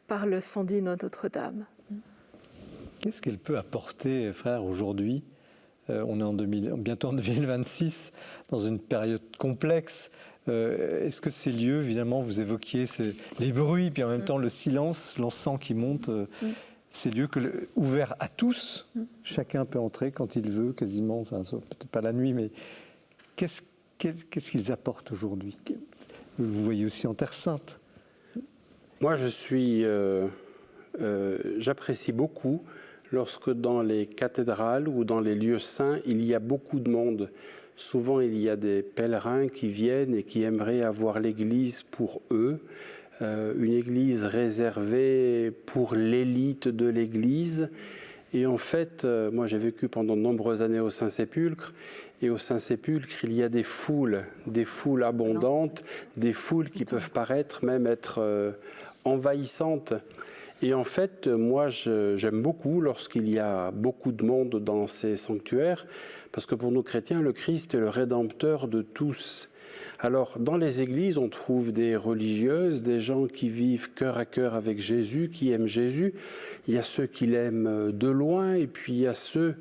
par le incendie de Notre-Dame. Qu'est-ce qu'elle peut apporter, frère, aujourd'hui ? On est bientôt en 2026, dans une période complexe. Est-ce que ces lieux, évidemment, vous évoquiez les bruits, puis en même temps le silence, l'encens qui monte, ces lieux ouverts à tous, chacun peut entrer quand il veut, quasiment, enfin peut-être pas la nuit, mais qu'est-ce qu'ils apportent aujourd'hui? Vous voyez aussi en Terre Sainte. Moi, j'apprécie beaucoup lorsque dans les cathédrales ou dans les lieux saints, il y a beaucoup de monde. Souvent, il y a des pèlerins qui viennent et qui aimeraient avoir l'église pour eux, une église réservée pour l'élite de l'église. Et en fait, moi j'ai vécu pendant de nombreuses années au Saint-Sépulcre, et au Saint-Sépulcre, il y a des foules abondantes, des foules qui peuvent paraître même être envahissantes. Et en fait, moi, j'aime beaucoup lorsqu'il y a beaucoup de monde dans ces sanctuaires, parce que pour nous chrétiens, le Christ est le rédempteur de tous. Alors, dans les églises, on trouve des religieuses, des gens qui vivent cœur à cœur avec Jésus, qui aiment Jésus. Il y a ceux qui l'aiment de loin, et puis il y a ceux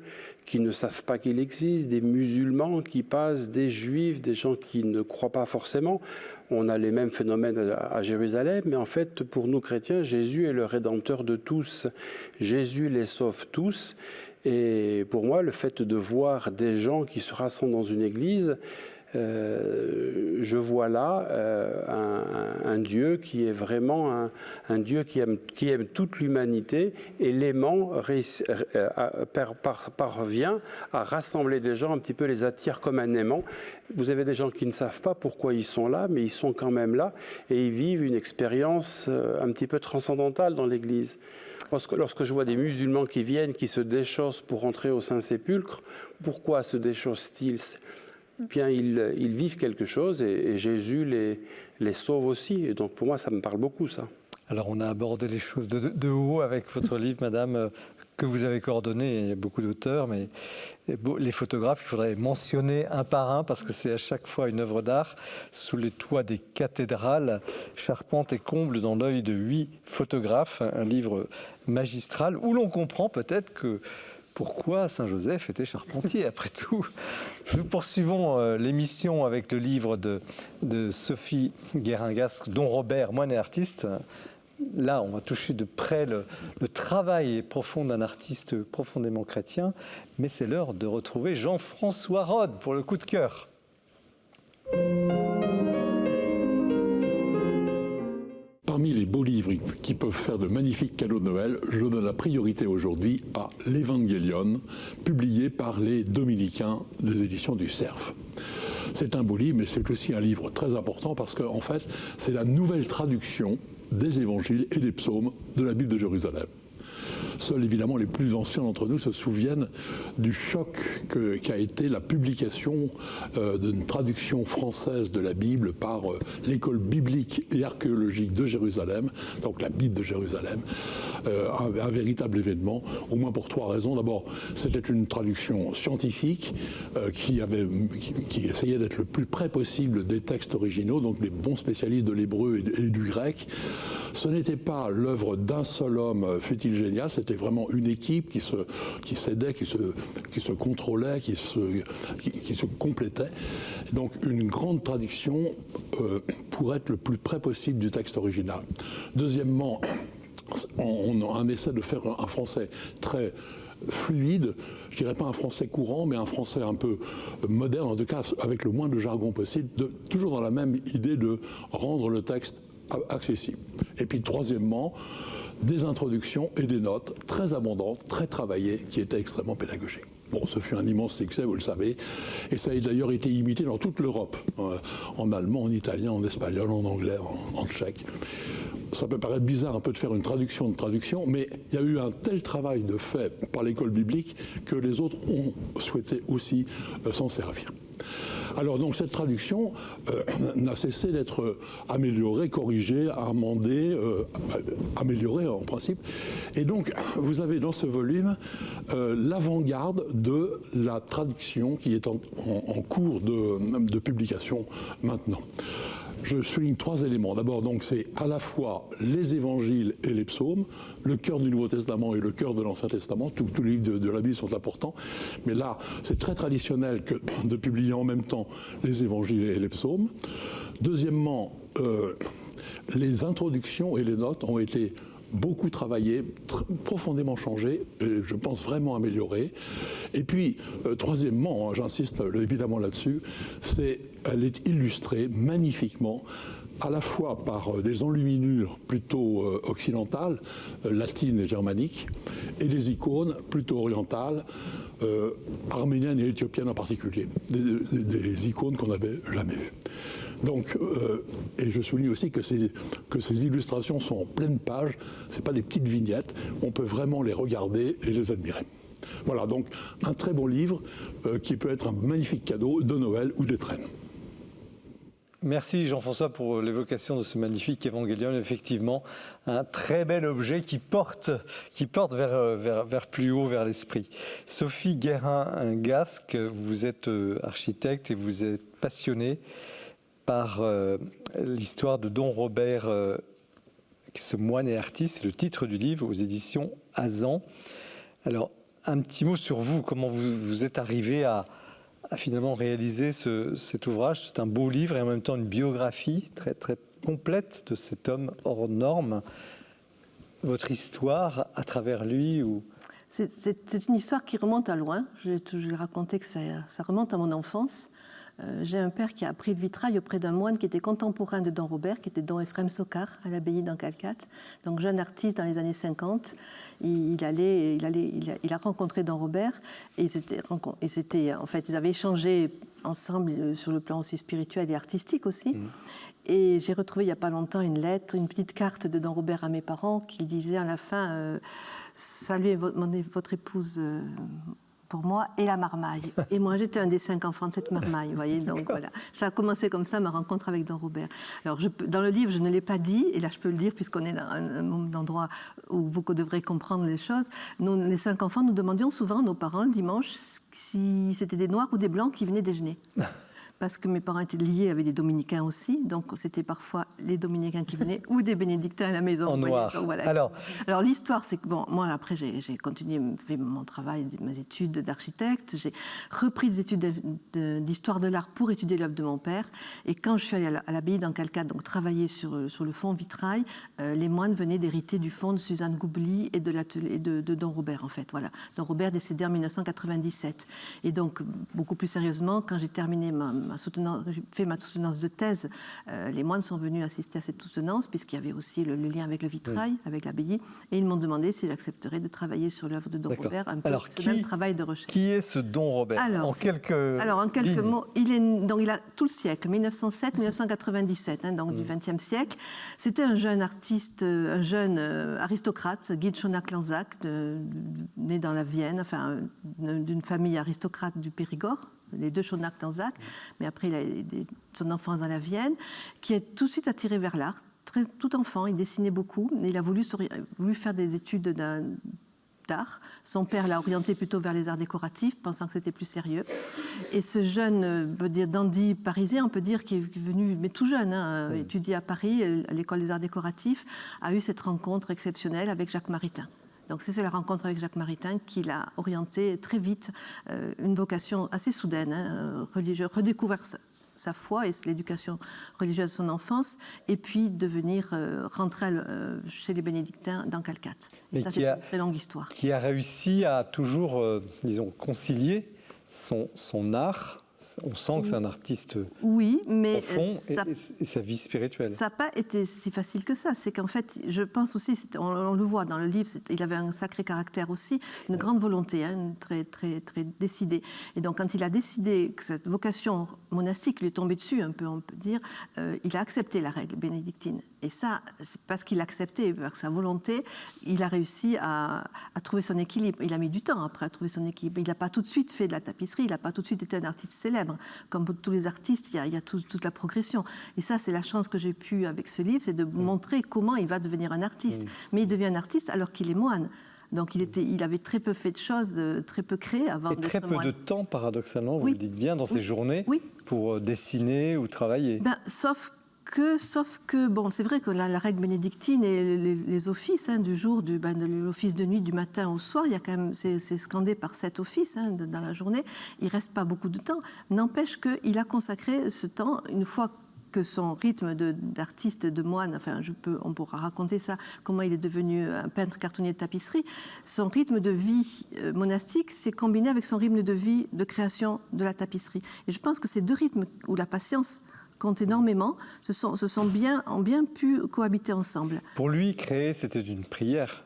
qui ne savent pas qu'il existe, des musulmans qui passent, des juifs, des gens qui ne croient pas forcément. On a les mêmes phénomènes à Jérusalem, mais en fait, pour nous chrétiens, Jésus est le rédempteur de tous. Jésus les sauve tous. Et pour moi, le fait de voir des gens qui se rassemblent dans une église, je vois là un Dieu qui est vraiment un Dieu qui aime toute l'humanité, et l'aimant parvient à rassembler des gens, un petit peu les attire comme un aimant. Vous avez des gens qui ne savent pas pourquoi ils sont là, mais ils sont quand même là, et ils vivent une expérience un petit peu transcendantale dans l'Église. Lorsque je vois des musulmans qui viennent, qui se déchaussent pour entrer au Saint-Sépulcre, pourquoi se déchaussent-ils ? Bien, ils vivent quelque chose, et Jésus les sauve aussi. Et donc pour moi, ça me parle beaucoup, ça. Alors on a abordé les choses de haut avec votre livre, madame, que vous avez coordonné. Il y a beaucoup d'auteurs, mais les photographes, il faudrait mentionner un par un, parce que c'est à chaque fois une œuvre d'art sous les toits des cathédrales, charpente et comble dans l'œil de 8 photographes. Un livre magistral où l'on comprend peut-être pourquoi Saint-Joseph était charpentier, après tout. Nous poursuivons l'émission avec le livre de Sophie Guérin-Gasc, Don Robert, moine et artiste. Là, on va toucher de près le travail profond d'un artiste profondément chrétien, mais c'est l'heure de retrouver Jean-François Rode pour le coup de cœur. Parmi les beaux livres qui peuvent faire de magnifiques cadeaux de Noël, je donne la priorité aujourd'hui à l'Evangelion, publié par les Dominicains des éditions du Cerf. C'est un beau livre, mais c'est aussi un livre très important parce qu'en fait, c'est la nouvelle traduction des évangiles et des psaumes de la Bible de Jérusalem. Seuls, évidemment, les plus anciens d'entre nous se souviennent du choc qu'a été la publication d'une traduction française de la Bible par l'école biblique et archéologique de Jérusalem, donc la Bible de Jérusalem, un véritable événement, au moins pour 3 raisons. D'abord, c'était une traduction scientifique qui essayait d'être le plus près possible des textes originaux, donc les bons spécialistes de l'hébreu et du grec. Ce n'était pas l'œuvre d'un seul homme, fut-il génial, c'était vraiment une équipe qui s'aidait, qui se contrôlait, qui se complétait. Donc une grande traduction pour être le plus près possible du texte original. Deuxièmement, on essaie de faire un français très fluide, je dirais pas un français courant, mais un français un peu moderne, en tout cas avec le moins de jargon possible, toujours dans la même idée de rendre le texte accessible. Et puis troisièmement, des introductions et des notes très abondantes, très travaillées, qui étaient extrêmement pédagogiques. Bon, ce fut un immense succès, vous le savez, et ça a d'ailleurs été imité dans toute l'Europe, en allemand, en italien, en espagnol, en anglais, en tchèque. Ça peut paraître bizarre un peu de faire une traduction de traduction, mais il y a eu un tel travail de fait par l'école biblique que les autres ont souhaité aussi s'en servir. Alors donc cette traduction n'a cessé d'être améliorée, corrigée, amendée, améliorée en principe. Et donc vous avez dans ce volume l'avant-garde de la traduction qui est en cours de publication maintenant. Je souligne 3 éléments. D'abord, donc, c'est à la fois les évangiles et les psaumes, le cœur du Nouveau Testament et le cœur de l'Ancien Testament. Tous les livres de la Bible sont importants. Mais là, c'est très traditionnel de publier en même temps les évangiles et les psaumes. Deuxièmement, les introductions et les notes ont été beaucoup travaillées, profondément changées, et je pense vraiment améliorées. Et puis, troisièmement, j'insiste évidemment là-dessus, elle est illustrée magnifiquement, à la fois par des enluminures plutôt occidentales, latines et germaniques, et des icônes plutôt orientales, arméniennes et éthiopiennes en particulier, des icônes qu'on n'avait jamais vues. Donc, et je souligne aussi que ces illustrations sont en pleine page, ce n'est pas des petites vignettes, on peut vraiment les regarder et les admirer. Voilà, donc un très bon livre qui peut être un magnifique cadeau de Noël ou d'étrenne. Merci Jean-François pour l'évocation de ce magnifique évangélion. Effectivement, un très bel objet qui porte vers plus haut, vers l'esprit. Sophie Guérin-Gasque, vous êtes architecte et vous êtes passionnée par l'histoire de Don Robert, ce moine et artiste, c'est le titre du livre, aux éditions Azan. Alors, un petit mot sur vous, comment vous êtes arrivé à finalement réaliser cet ouvrage. C'est un beau livre et en même temps une biographie très, très complète de cet homme hors norme. Votre histoire à travers lui C'est une histoire qui remonte à loin. J'ai toujours raconté que ça remonte à mon enfance. J'ai un père qui a appris le vitrail auprès d'un moine qui était contemporain de Don Robert, qui était Don Ephrem Sokar, à l'abbaye d'Ancalcat. Donc jeune artiste dans les années 50, il a rencontré Don Robert et en fait, ils avaient échangé ensemble sur le plan aussi spirituel et artistique aussi. Et j'ai retrouvé il n'y a pas longtemps une lettre, une petite carte de Don Robert à mes parents qui disait à la fin saluez votre épouse pour moi et la marmaille. Et moi, j'étais un des 5 enfants de cette marmaille, vous voyez. Donc voilà, ça a commencé comme ça, ma rencontre avec Don Robert. Alors, dans le livre, je ne l'ai pas dit, et là, je peux le dire, puisqu'on est dans un endroit où vous devrez comprendre les choses. Nous, les 5 enfants, nous demandions souvent à nos parents, le dimanche, si c'était des Noirs ou des Blancs qui venaient déjeuner. Parce que mes parents étaient liés avec des dominicains aussi, donc c'était parfois les dominicains qui venaient ou des bénédictins à la maison. En noir. Donc, voilà. Alors l'histoire, c'est que bon, moi après j'ai continué, fait mon travail, mes études d'architecte, j'ai repris des études d'histoire de l'art pour étudier l'œuvre de mon père. Et quand je suis allée à l'abbaye d'Ancalcat, donc travailler sur le fond vitrail, les moines venaient d'hériter du fond de Suzanne Goubly et de l'atelier de Don Robert en fait. Voilà, Don Robert décédé en 1997. Et donc beaucoup plus sérieusement, quand j'ai terminé j'ai fait ma soutenance de thèse, les moines sont venus assister à cette soutenance puisqu'il y avait aussi le lien avec le vitrail, avec l'abbaye, et ils m'ont demandé si j'accepterais de travailler sur l'œuvre de Don Robert, un peu ce même travail de recherche. Qui est ce Don Robert? En quelques mots, il a tout le siècle, 1907-1997, donc du XXe siècle. C'était un jeune artiste, un jeune aristocrate, Guy de Schoenack-Lanzac, né dans la Vienne, enfin d'une famille aristocrate du Périgord, les deux Schoenack-Lanzac, mais après il a son enfance dans la Vienne, qui est tout de suite attiré vers l'art, tout enfant, il dessinait beaucoup. Il a voulu faire des études d'art. Son père l'a orienté plutôt vers les arts décoratifs, pensant que c'était plus sérieux. Et ce jeune, dandy parisien, on peut dire, qui est venu, mais tout jeune, étudier à Paris, à l'école des arts décoratifs, a eu cette rencontre exceptionnelle avec Jacques Maritain. Donc c'est la rencontre avec Jacques Maritain qui l'a orienté très vite, une vocation assez soudaine, religieuse, redécouvrir sa foi et l'éducation religieuse de son enfance, et puis rentrer chez les bénédictins dans Calcate. Ça, c'est une très longue histoire. Qui a réussi à toujours, concilier son art. On sent que c'est un artiste profond et sa vie spirituelle. Ça n'a pas été si facile que ça. C'est qu'en fait, je pense aussi, on le voit dans le livre, il avait un sacré caractère aussi, une grande volonté, très, très, très décidée. Et donc, quand il a décidé que cette vocation monastique lui est tombée dessus, un peu, on peut dire, il a accepté la règle bénédictine. Et ça, c'est parce qu'il l'acceptait, par sa volonté, il a réussi à trouver son équilibre. Il a mis du temps après à trouver son équilibre. Il n'a pas tout de suite fait de la tapisserie, il n'a pas tout de suite été un artiste célèbre. Comme pour tous les artistes, il y a toute la progression. Et ça, c'est la chance que j'ai pu avec ce livre, c'est de montrer comment il va devenir un artiste. Mais il devient un artiste alors qu'il est moine. Donc il avait très peu fait de choses, très peu créé avant d'être moine. Et très peu de temps, paradoxalement, vous le dites bien, dans ses journées, pour dessiner ou travailler. Sauf que, bon, c'est vrai que la règle bénédictine et les offices du jour, l'office de nuit du matin au soir, il y a quand même, c'est scandé par 7 offices dans la journée, il ne reste pas beaucoup de temps. N'empêche qu'il a consacré ce temps, une fois que son rythme d'artiste, de moine, on pourra raconter ça, comment il est devenu un peintre cartonnier de tapisserie, son rythme de vie monastique s'est combiné avec son rythme de vie de création de la tapisserie. Et je pense que ces deux rythmes, où la patience compte énormément, ont bien pu cohabiter ensemble. Pour lui, créer, c'était une prière.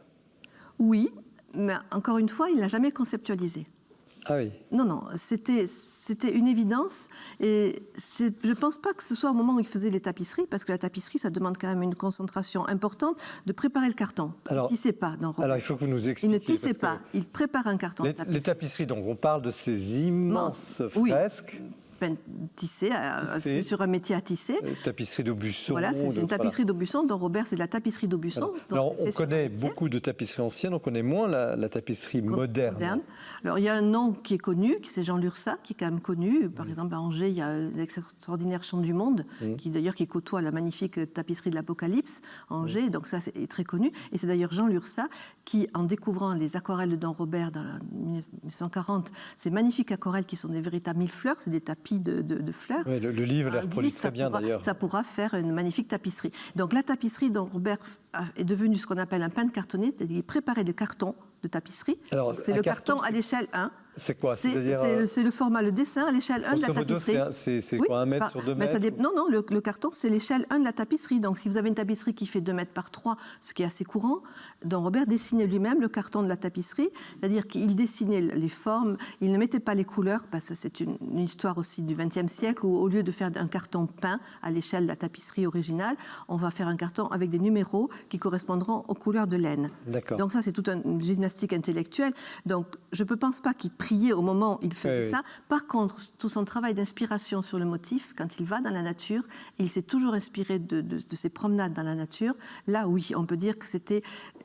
Oui, mais encore une fois, il ne l'a jamais conceptualisé. Ah oui. Non, c'était une évidence. Et je ne pense pas que ce soit au moment où il faisait les tapisseries, parce que la tapisserie, ça demande quand même une concentration importante de préparer le carton. Il ne tissait pas dans Robert. Alors, il faut que vous nous expliquiez. Il ne tissait pas, il prépare un carton. Les tapisseries, donc on parle de ces immenses fresques. Tissé sur un métier à tisser. Tapisserie d'Aubusson. Voilà, c'est une tapisserie d'Aubusson, dont Robert, c'est de la tapisserie d'Aubusson. Alors, on connaît beaucoup de tapisseries anciennes, on connaît moins la tapisserie moderne. Alors, il y a un nom qui est connu, c'est Jean Lursa, qui est quand même connu. Par exemple, à Angers, il y a l'extraordinaire Chant du Monde, qui côtoie la magnifique tapisserie de l'Apocalypse, à Angers, donc ça, c'est très connu. Et c'est d'ailleurs Jean Lursa qui, en découvrant les aquarelles de Don Robert dans 1940, ces magnifiques aquarelles qui sont des véritables millefleurs, c'est des tapis de fleurs. Oui, le livre les reproduit très bien d'ailleurs. Ça pourra faire une magnifique tapisserie. Donc la tapisserie dont Robert est devenu ce qu'on appelle un peintre cartonnier, c'est-à-dire qu'il préparait des cartons de tapisserie. C'est le carton à l'échelle 1. C'est quoi? C'est le format, le dessin à l'échelle 1 de la tapisserie. C'est quoi, 1 mètre sur 2 mètres? Non, le carton, c'est l'échelle 1 de la tapisserie. Donc, si vous avez une tapisserie qui fait 2 mètres par 3, ce qui est assez courant, Don Robert dessinait lui-même le carton de la tapisserie, c'est-à-dire qu'il dessinait les formes, il ne mettait pas les couleurs, parce que c'est une histoire aussi du XXe siècle, où au lieu de faire un carton peint à l'échelle de la tapisserie originale, on va faire un carton avec des numéros qui correspondront aux couleurs de laine. Donc ça, c'est toute une gymnastique intellectuelle. Donc, je ne pense pas qu'il priait au moment où il faisait ça. Par contre, tout son travail d'inspiration sur le motif, quand il va dans la nature, il s'est toujours inspiré de ses promenades dans la nature. Là, oui, on peut dire que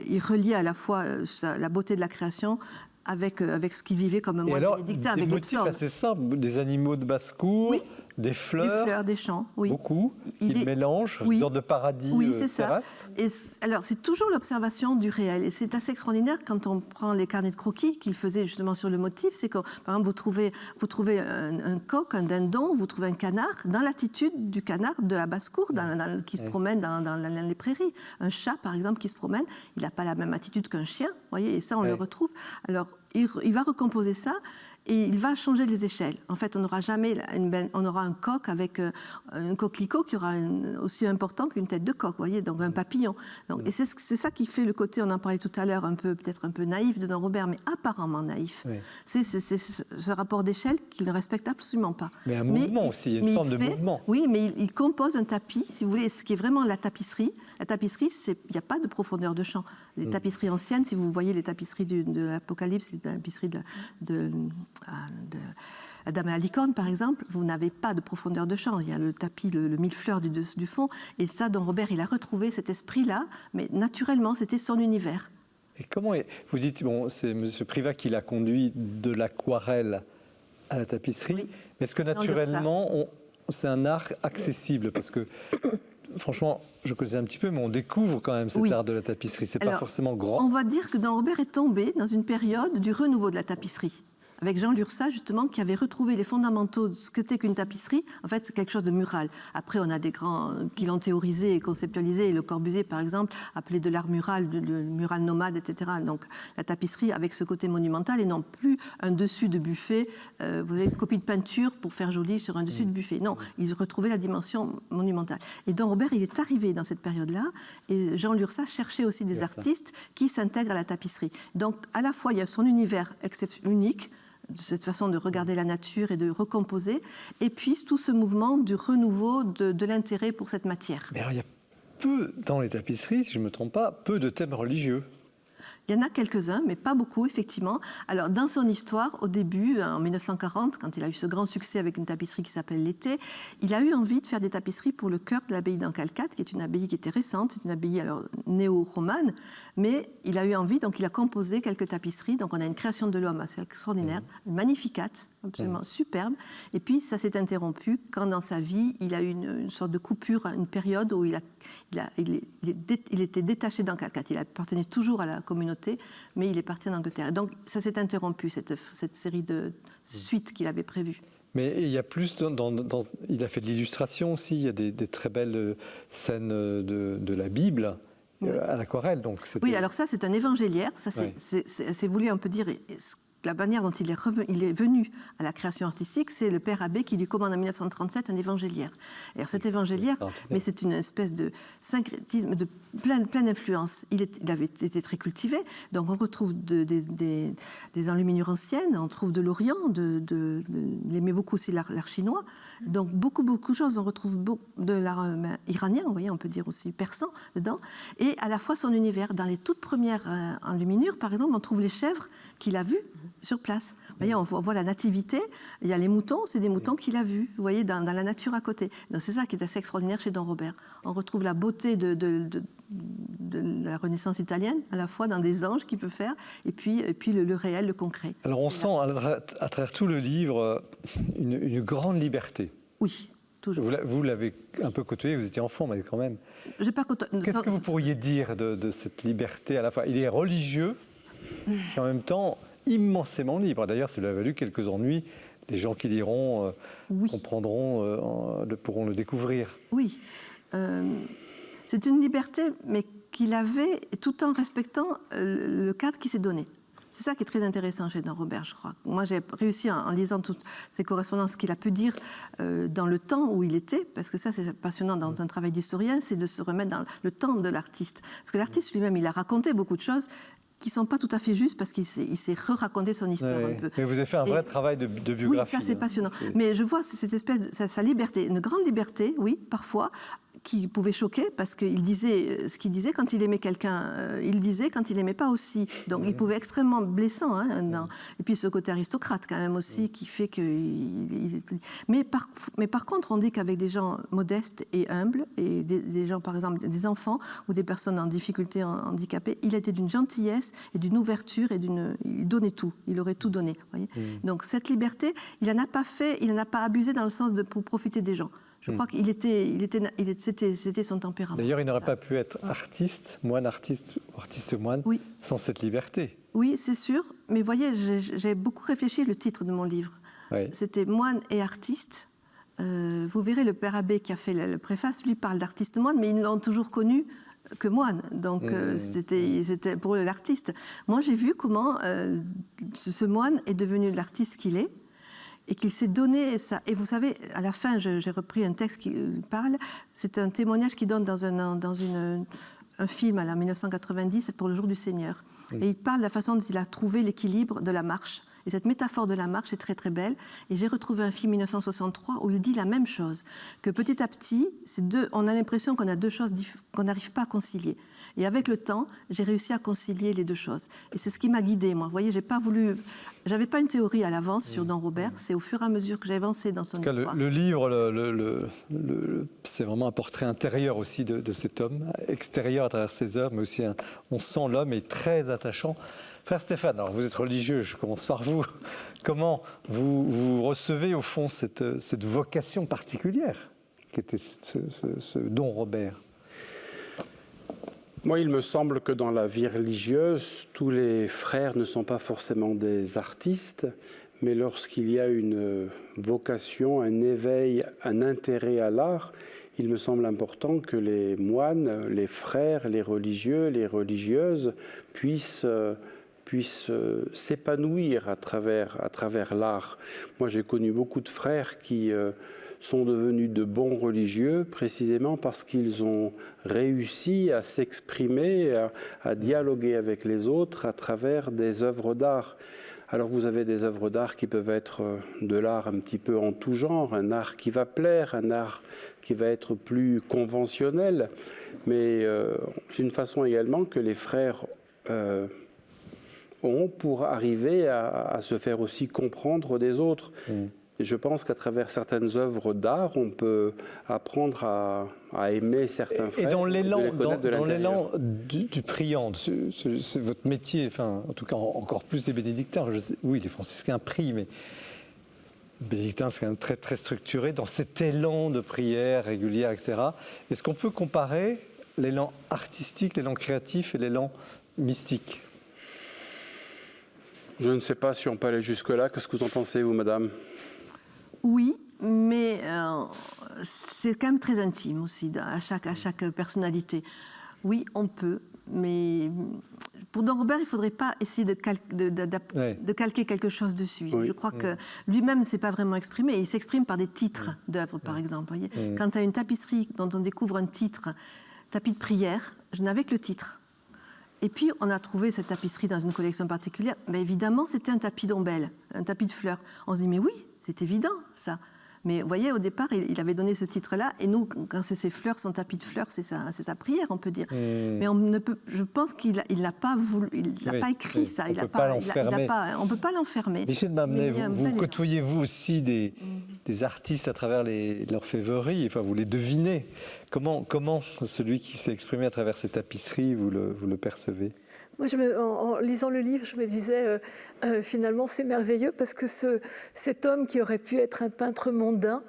il reliait à la fois la beauté de la création avec ce qu'il vivait comme un moine bénédictin, avec des motifs assez simples, des animaux de basse-cour, des fleurs, des champs, beaucoup, il mélange, une sorte de paradis terrestre. Et alors, c'est toujours l'observation du réel. Et c'est assez extraordinaire quand on prend les carnets de croquis qu'il faisait justement sur le motif. C'est que, par exemple, vous trouvez un coq, un dindon, vous trouvez un canard, dans l'attitude du canard de la basse-cour, qui se promène dans les prairies. Un chat, par exemple, qui se promène, il n'a pas la même attitude qu'un chien, voyez, et ça, on le retrouve. Alors, il va recomposer ça. Et il va changer les échelles. En fait, on n'aura jamais on aura un coq avec un coquelicot qui aura aussi important qu'une tête de coq, voyez, donc un papillon. Et c'est ça qui fait le côté, on en parlait tout à l'heure, peut-être un peu naïf de Don Robert, mais apparemment naïf. C'est ce rapport d'échelle qu'il ne respecte absolument pas. Mais un mouvement aussi, il y a une forme de mouvement. Oui, mais il compose un tapis, si vous voulez, ce qui est vraiment la tapisserie. La tapisserie, il n'y a pas de profondeur de champ. Les tapisseries anciennes, si vous voyez les tapisseries de l'Apocalypse, les tapisseries Dame à la licorne, par exemple, vous n'avez pas de profondeur de champ. Il y a le tapis, le millefleur du fond. Et ça, Don Robert, il a retrouvé cet esprit-là, mais naturellement, c'était son univers. Et comment vous dites, bon, c'est M. Privat qui l'a conduit de l'aquarelle à la tapisserie, oui. Mais est-ce que naturellement, c'est un art accessible? Parce que, franchement, je connaissais un petit peu, mais on découvre quand même cet art de la tapisserie. C'est pas forcément grand. On va dire que Don Robert est tombé dans une période du renouveau de la tapisserie. Avec Jean Lurçat, justement, qui avait retrouvé les fondamentaux de ce que c'était qu'une tapisserie. En fait, c'est quelque chose de mural. Après, on a des grands qui l'ont théorisé et conceptualisé. Le Corbusier, par exemple, appelé de l'art mural, le mural nomade, etc. Donc, la tapisserie avec ce côté monumental et non plus un dessus de buffet. Vous avez une copie de peinture pour faire joli sur un dessus de buffet. Non, il retrouvait la dimension monumentale. Et Don Robert, il est arrivé dans cette période-là. Et Jean Lurçat cherchait aussi des artistes qui s'intègrent à la tapisserie. Donc, à la fois, il y a son univers unique, de cette façon de regarder la nature et de recomposer, et puis tout ce mouvement du renouveau de l'intérêt pour cette matière. Mais alors, il y a peu, dans les tapisseries, si je ne me trompe pas, peu de thèmes religieux. Il y en a quelques-uns, mais pas beaucoup, effectivement. Alors, dans son histoire, au début, en 1940, quand il a eu ce grand succès avec une tapisserie qui s'appelle L'été, il a eu envie de faire des tapisseries pour le chœur de l'abbaye d'Ancalcate, qui est une abbaye qui était récente, c'est une abbaye alors néo-romane, mais il a eu envie, donc il a composé quelques tapisseries. Donc, on a une création de l'homme assez extraordinaire, une Magnificat, absolument superbe. Et puis, ça s'est interrompu quand, dans sa vie, il a eu une sorte de coupure, une période où il était détaché d'Ancalcate. Il appartenait toujours à la communauté, mais il est parti en Angleterre. Donc, ça s'est interrompu, cette série de suites qu'il avait prévues. Mais il y a plus, il a fait de l'illustration aussi, il y a des très belles scènes de la Bible à l'aquarelle. Oui, alors ça, c'est un évangéliaire. Ça, c'est voulu un peu dire... La manière dont il est venu à la création artistique, c'est le père Abbé qui lui commande en 1937 un évangéliaire. Et alors cet évangéliaire, mais c'est une espèce de syncrétisme, de plein d'influences. Il avait été très cultivé, donc on retrouve des enluminures anciennes, on trouve de l'Orient, il aimait beaucoup aussi l'art chinois, donc beaucoup de choses. On retrouve de l'art iranien, vous voyez, on peut dire aussi persan dedans, et à la fois son univers. Dans les toutes premières enluminures, par exemple, on trouve les chèvres qu'il a vues sur place. Vous voyez, on voit la nativité, il y a les moutons, c'est des moutons qu'il a vus, vous voyez, dans la nature à côté. Donc c'est ça qui est assez extraordinaire chez Don Robert. On retrouve la beauté de la Renaissance italienne, à la fois dans des anges qu'il peut faire, et puis le réel, le concret. Alors on sent à travers tout le livre une grande liberté. Oui. Toujours. Vous l'avez un peu côtoyé, vous étiez enfant, mais quand même. Qu'est-ce que vous pourriez dire de cette liberté à la fois? Il est religieux, et en même temps immensément libre. D'ailleurs, ça lui a valu quelques ennuis. Les gens qui liront comprendront, pourront le découvrir. Oui. C'est une liberté, mais qu'il avait tout en respectant le cadre qu'il s'est donné. C'est ça qui est très intéressant chez Don Robert, je crois. Moi, j'ai réussi, en lisant toutes ces correspondances qu'il a pu dire dans le temps où il était, parce que ça, c'est passionnant dans un travail d'historien, c'est de se remettre dans le temps de l'artiste. Parce que l'artiste lui-même, il a raconté beaucoup de choses qui ne sont pas tout à fait justes, parce qu'il s'est re-raconté son histoire un peu. Mais vous avez fait un vrai travail de biographie. Oui, ça, c'est passionnant. Mais je vois cette espèce de sa liberté, une grande liberté, oui, parfois, qui pouvait choquer, parce qu'il disait ce qu'il disait quand il aimait quelqu'un, il disait quand il n'aimait pas aussi. Donc il pouvait être extrêmement blessant. Et puis ce côté aristocrate quand même aussi, qui fait que... Mais par contre, on dit qu'avec des gens modestes et humbles, et des gens, par exemple, des enfants ou des personnes en difficulté, handicapées, il était d'une gentillesse et d'une ouverture, il donnait tout, il aurait tout donné. Voyez. Donc cette liberté, il n'en a pas fait, il n'en a pas abusé dans le sens pour profiter des gens. Je crois qu'il c'était son tempérament. D'ailleurs, il n'aurait pas pu être artiste, moine artiste, ou artiste moine, sans cette liberté. Oui, c'est sûr. Mais vous voyez, j'ai beaucoup réfléchi le titre de mon livre. Oui. C'était Moine et artiste. Vous verrez, le père Abbé qui a fait le préface, lui parle d'artiste moine, mais ils l'ont toujours connu que moine. Donc, c'était pour l'artiste. Moi, j'ai vu comment ce moine est devenu l'artiste qu'il est. Et qu'il s'est donné ça. Et vous savez, à la fin, j'ai repris un texte qui parle. C'est un témoignage qu'il donne dans un film à la 1990 pour le Jour du Seigneur. Et il parle de la façon dont il a trouvé l'équilibre de la marche. Et cette métaphore de la marche est très très belle. Et j'ai retrouvé un film 1963 où il dit la même chose, que petit à petit, on a l'impression qu'on a deux choses qu'on n'arrive pas à concilier. Et avec le temps, j'ai réussi à concilier les deux choses. Et c'est ce qui m'a guidée, moi. Vous voyez, j'avais pas une théorie à l'avance sur Don Robert. C'est au fur et à mesure que j'ai avancé dans son histoire. Le livre, c'est vraiment un portrait intérieur aussi de cet homme, extérieur à travers ses œuvres, mais aussi on sent l'homme est très attachant. Frère Stéphane, alors vous êtes religieux, je commence par vous. Comment vous recevez au fond cette vocation particulière qu'était ce Don Robert? Moi, il me semble que dans la vie religieuse, tous les frères ne sont pas forcément des artistes, mais lorsqu'il y a une vocation, un éveil, un intérêt à l'art, il me semble important que les moines, les frères, les religieux, les religieuses puissent s'épanouir à travers l'art. Moi, j'ai connu beaucoup de frères qui sont devenus de bons religieux précisément parce qu'ils ont réussi à s'exprimer, à dialoguer avec les autres à travers des œuvres d'art. Alors vous avez des œuvres d'art qui peuvent être de l'art un petit peu en tout genre, un art qui va plaire, un art qui va être plus conventionnel, mais c'est une façon également que les frères ont pour arriver à se faire aussi comprendre des autres. Et je pense qu'à travers certaines œuvres d'art, on peut apprendre à aimer certains frères. Et dans l'élan du priant, c'est votre métier, enfin, en tout cas encore plus les bénédictins. Oui, les franciscains prient, mais les bénédictins, c'est quand même très, très structuré dans cet élan de prière régulière, etc. Est-ce qu'on peut comparer l'élan artistique, l'élan créatif et l'élan mystique? Je ne sais pas si on peut aller jusque-là. Qu'est-ce que vous en pensez, vous, madame? Oui, mais c'est quand même très intime aussi à chaque personnalité. Oui, on peut, mais pour Don Robert, il ne faudrait pas essayer de calquer quelque chose dessus. Oui. Je crois que lui-même ne s'est pas vraiment exprimé. Il s'exprime par des titres d'œuvres, par exemple. Voyez. Quand tu as une tapisserie dont on découvre un titre, tapis de prière, je n'avais que le titre. Et puis, on a trouvé cette tapisserie dans une collection particulière. Mais évidemment, c'était un tapis d'ombelle, un tapis de fleurs. On se dit, mais oui, c'est évident, ça. Mais vous voyez, au départ, il avait donné ce titre-là. Et nous, quand c'est ses fleurs, son tapis de fleurs, c'est sa prière, on peut dire. Mais je pense qu'il n'a pas voulu, il n'a pas écrit ça. On ne peut pas l'enfermer. Michel Mamnet, vous côtoyez-vous aussi des artistes à travers l'orfèvrerie, enfin, vous les devinez. Comment celui qui s'est exprimé à travers ces tapisseries, vous le percevez? Moi, en lisant le livre, je me disais, finalement, c'est merveilleux parce que cet homme qui aurait pu être un peintre mondain,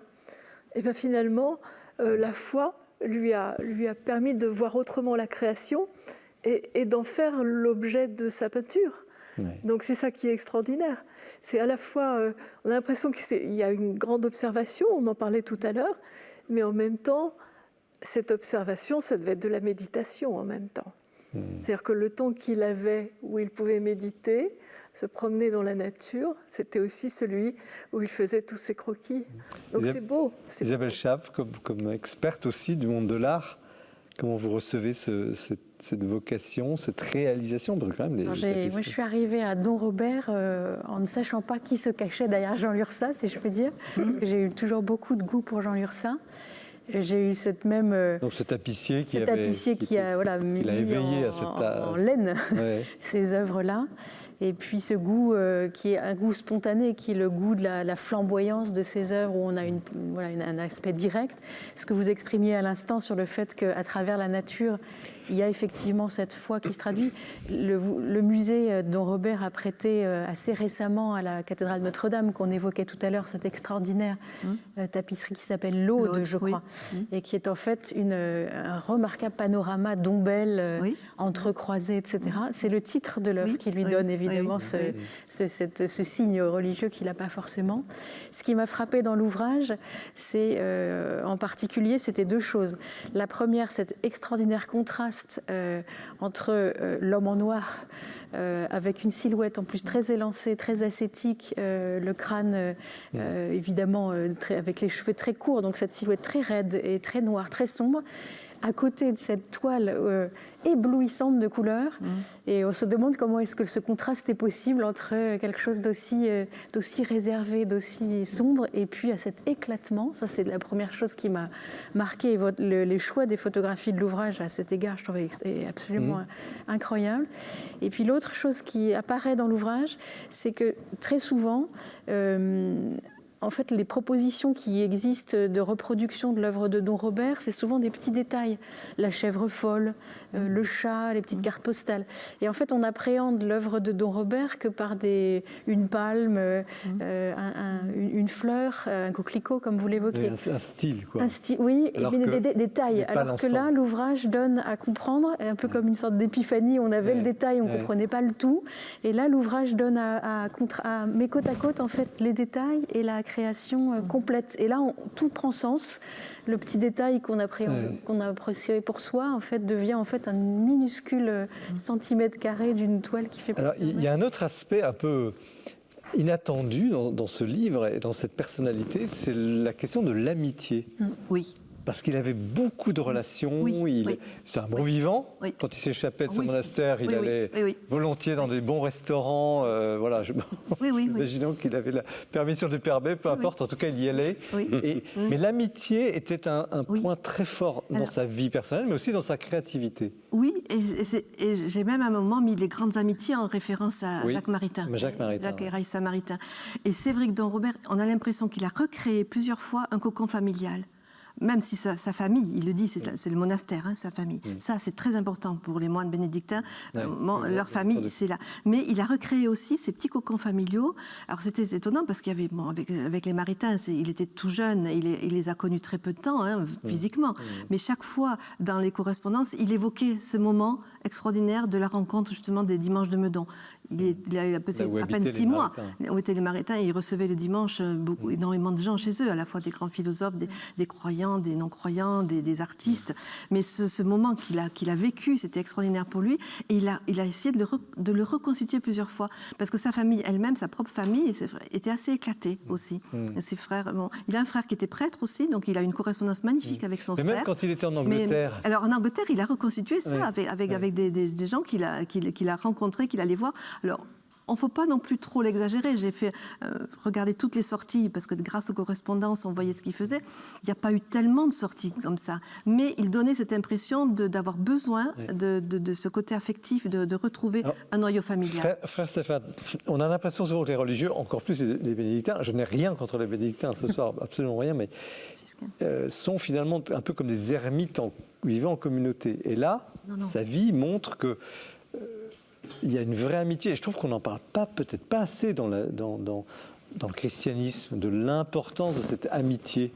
et bien finalement, la foi lui a permis de voir autrement la création et d'en faire l'objet de sa peinture. Ouais. Donc c'est ça qui est extraordinaire. C'est à la fois, on a l'impression qu'il y a une grande observation, on en parlait tout à l'heure, mais en même temps, cette observation, ça devait être de la méditation en même temps. C'est-à-dire que le temps qu'il avait où il pouvait méditer, se promener dans la nature, c'était aussi celui où il faisait tous ses croquis. Donc c'est beau. Isabelle Chaves, comme experte aussi du monde de l'art, comment vous recevez cette vocation, cette réalisation? Parce que quand même, moi, je suis arrivée à Don Robert en ne sachant pas qui se cachait derrière Jean Lurçat, si je peux dire, parce que j'ai eu toujours beaucoup de goût pour Jean Lurçat. J'ai eu cette même... Donc ce tapissier qui a éveillé en laine ces œuvres-là. Et puis ce goût qui est un goût spontané, qui est le goût de la flamboyance de ces œuvres où on a un aspect direct. Ce que vous exprimiez à l'instant sur le fait qu'à travers la nature, il y a effectivement cette foi qui se traduit. Le musée dont Robert a prêté assez récemment à la cathédrale Notre-Dame, qu'on évoquait tout à l'heure, cette extraordinaire tapisserie qui s'appelle l'Aude, je crois, et qui est en fait un remarquable panorama d'ombelles entrecroisées, etc. C'est le titre de l'œuvre qui lui donne évidemment ce signe religieux qu'il n'a pas forcément. Ce qui m'a frappé dans l'ouvrage, c'est en particulier, c'était deux choses. La première, cet extraordinaire contraste entre l'homme en noir, avec une silhouette en plus très élancée, très ascétique, le crâne évidemment avec les cheveux très courts, donc cette silhouette très raide et très noire, très sombre, à côté de cette toile éblouissante de couleurs. Et on se demande comment est-ce que ce contraste est possible entre quelque chose d'aussi réservé, d'aussi sombre, et puis à cet éclatement. Ça, c'est la première chose qui m'a marqué. Les choix des photographies de l'ouvrage, à cet égard, je trouvais que c'était absolument incroyable. Et puis l'autre chose qui apparaît dans l'ouvrage, c'est que très souvent, en fait, les propositions qui existent de reproduction de l'œuvre de Don Robert, c'est souvent des petits détails. La chèvre folle, le chat, les petites cartes postales. Et en fait, on appréhende l'œuvre de Don Robert que par une palme, une fleur, un coquelicot, comme vous l'évoquiez. Un style, quoi. Un style, oui, et des détails. Alors que là, l'ouvrage donne à comprendre, un peu comme une sorte d'épiphanie, on avait le détail, on ne comprenait pas le tout. Et là, l'ouvrage donne met côte à côte, en fait, les détails et la création complète. Et là, tout prend sens. Le petit détail qu'on a apprécié pour soi, en fait, devient en fait un minuscule centimètre carré d'une toile qui fait. Alors, il y a un autre aspect un peu inattendu dans ce livre et dans cette personnalité, c'est la question de l'amitié. Oui. Parce qu'il avait beaucoup de relations, c'est un bon vivant. Quand il s'échappait de ce monastère, il allait volontiers dans des bons restaurants. Voilà, imaginons qu'il avait la permission du Père B, peu importe, en tout cas il y allait. Mais l'amitié était un point très fort dans sa vie personnelle, mais aussi dans sa créativité. Oui, et j'ai même à un moment mis les grandes amitiés en référence à Jacques Maritain. Jacques Maritain. Et c'est vrai que Don Robert, on a l'impression qu'il a recréé plusieurs fois un cocon familial. Même si sa famille, il le dit, c'est le monastère, sa famille. Ça, c'est très important pour les moines bénédictins. Leur famille, c'est là. Mais il a recréé aussi ces petits cocons familiaux. Alors, c'était étonnant parce qu'il y avait, avec les Maritains, il était tout jeune, il les a connus très peu de temps, physiquement. Mais chaque fois, dans les correspondances, il évoquait ce moment extraordinaire de la rencontre, justement, des dimanches de Meudon. Il a passé à peine 6 mois où étaient les Maritains et ils recevaient le dimanche énormément de gens chez eux, à la fois des grands philosophes, des croyants, des non-croyants, des artistes. Mais ce moment qu'il a vécu, c'était extraordinaire pour lui. Et il a essayé de le reconstituer plusieurs fois. Parce que sa famille elle-même, sa propre famille, était assez éclatée aussi. Ses frères, il a un frère qui était prêtre aussi, donc il a une correspondance magnifique avec son frère. Même quand il était en Angleterre. Alors en Angleterre, il a reconstitué ça avec des gens qu'il a rencontrés, qu'il allait voir. Alors, on ne faut pas non plus trop l'exagérer. J'ai fait regarder toutes les sorties, parce que grâce aux correspondances, on voyait ce qu'il faisait. Il n'y a pas eu tellement de sorties comme ça. Mais il donnait cette impression d'avoir besoin de ce côté affectif, de retrouver un noyau familial. Frère Stéphane, on a l'impression souvent que les religieux, encore plus les bénédictins, je n'ai rien contre les bénédictins ce soir, absolument rien, mais sont finalement un peu comme des ermites vivant en communauté. Et là, sa vie montre que il y a une vraie amitié, et je trouve qu'on n'en parle peut-être pas assez dans le christianisme, de l'importance de cette amitié.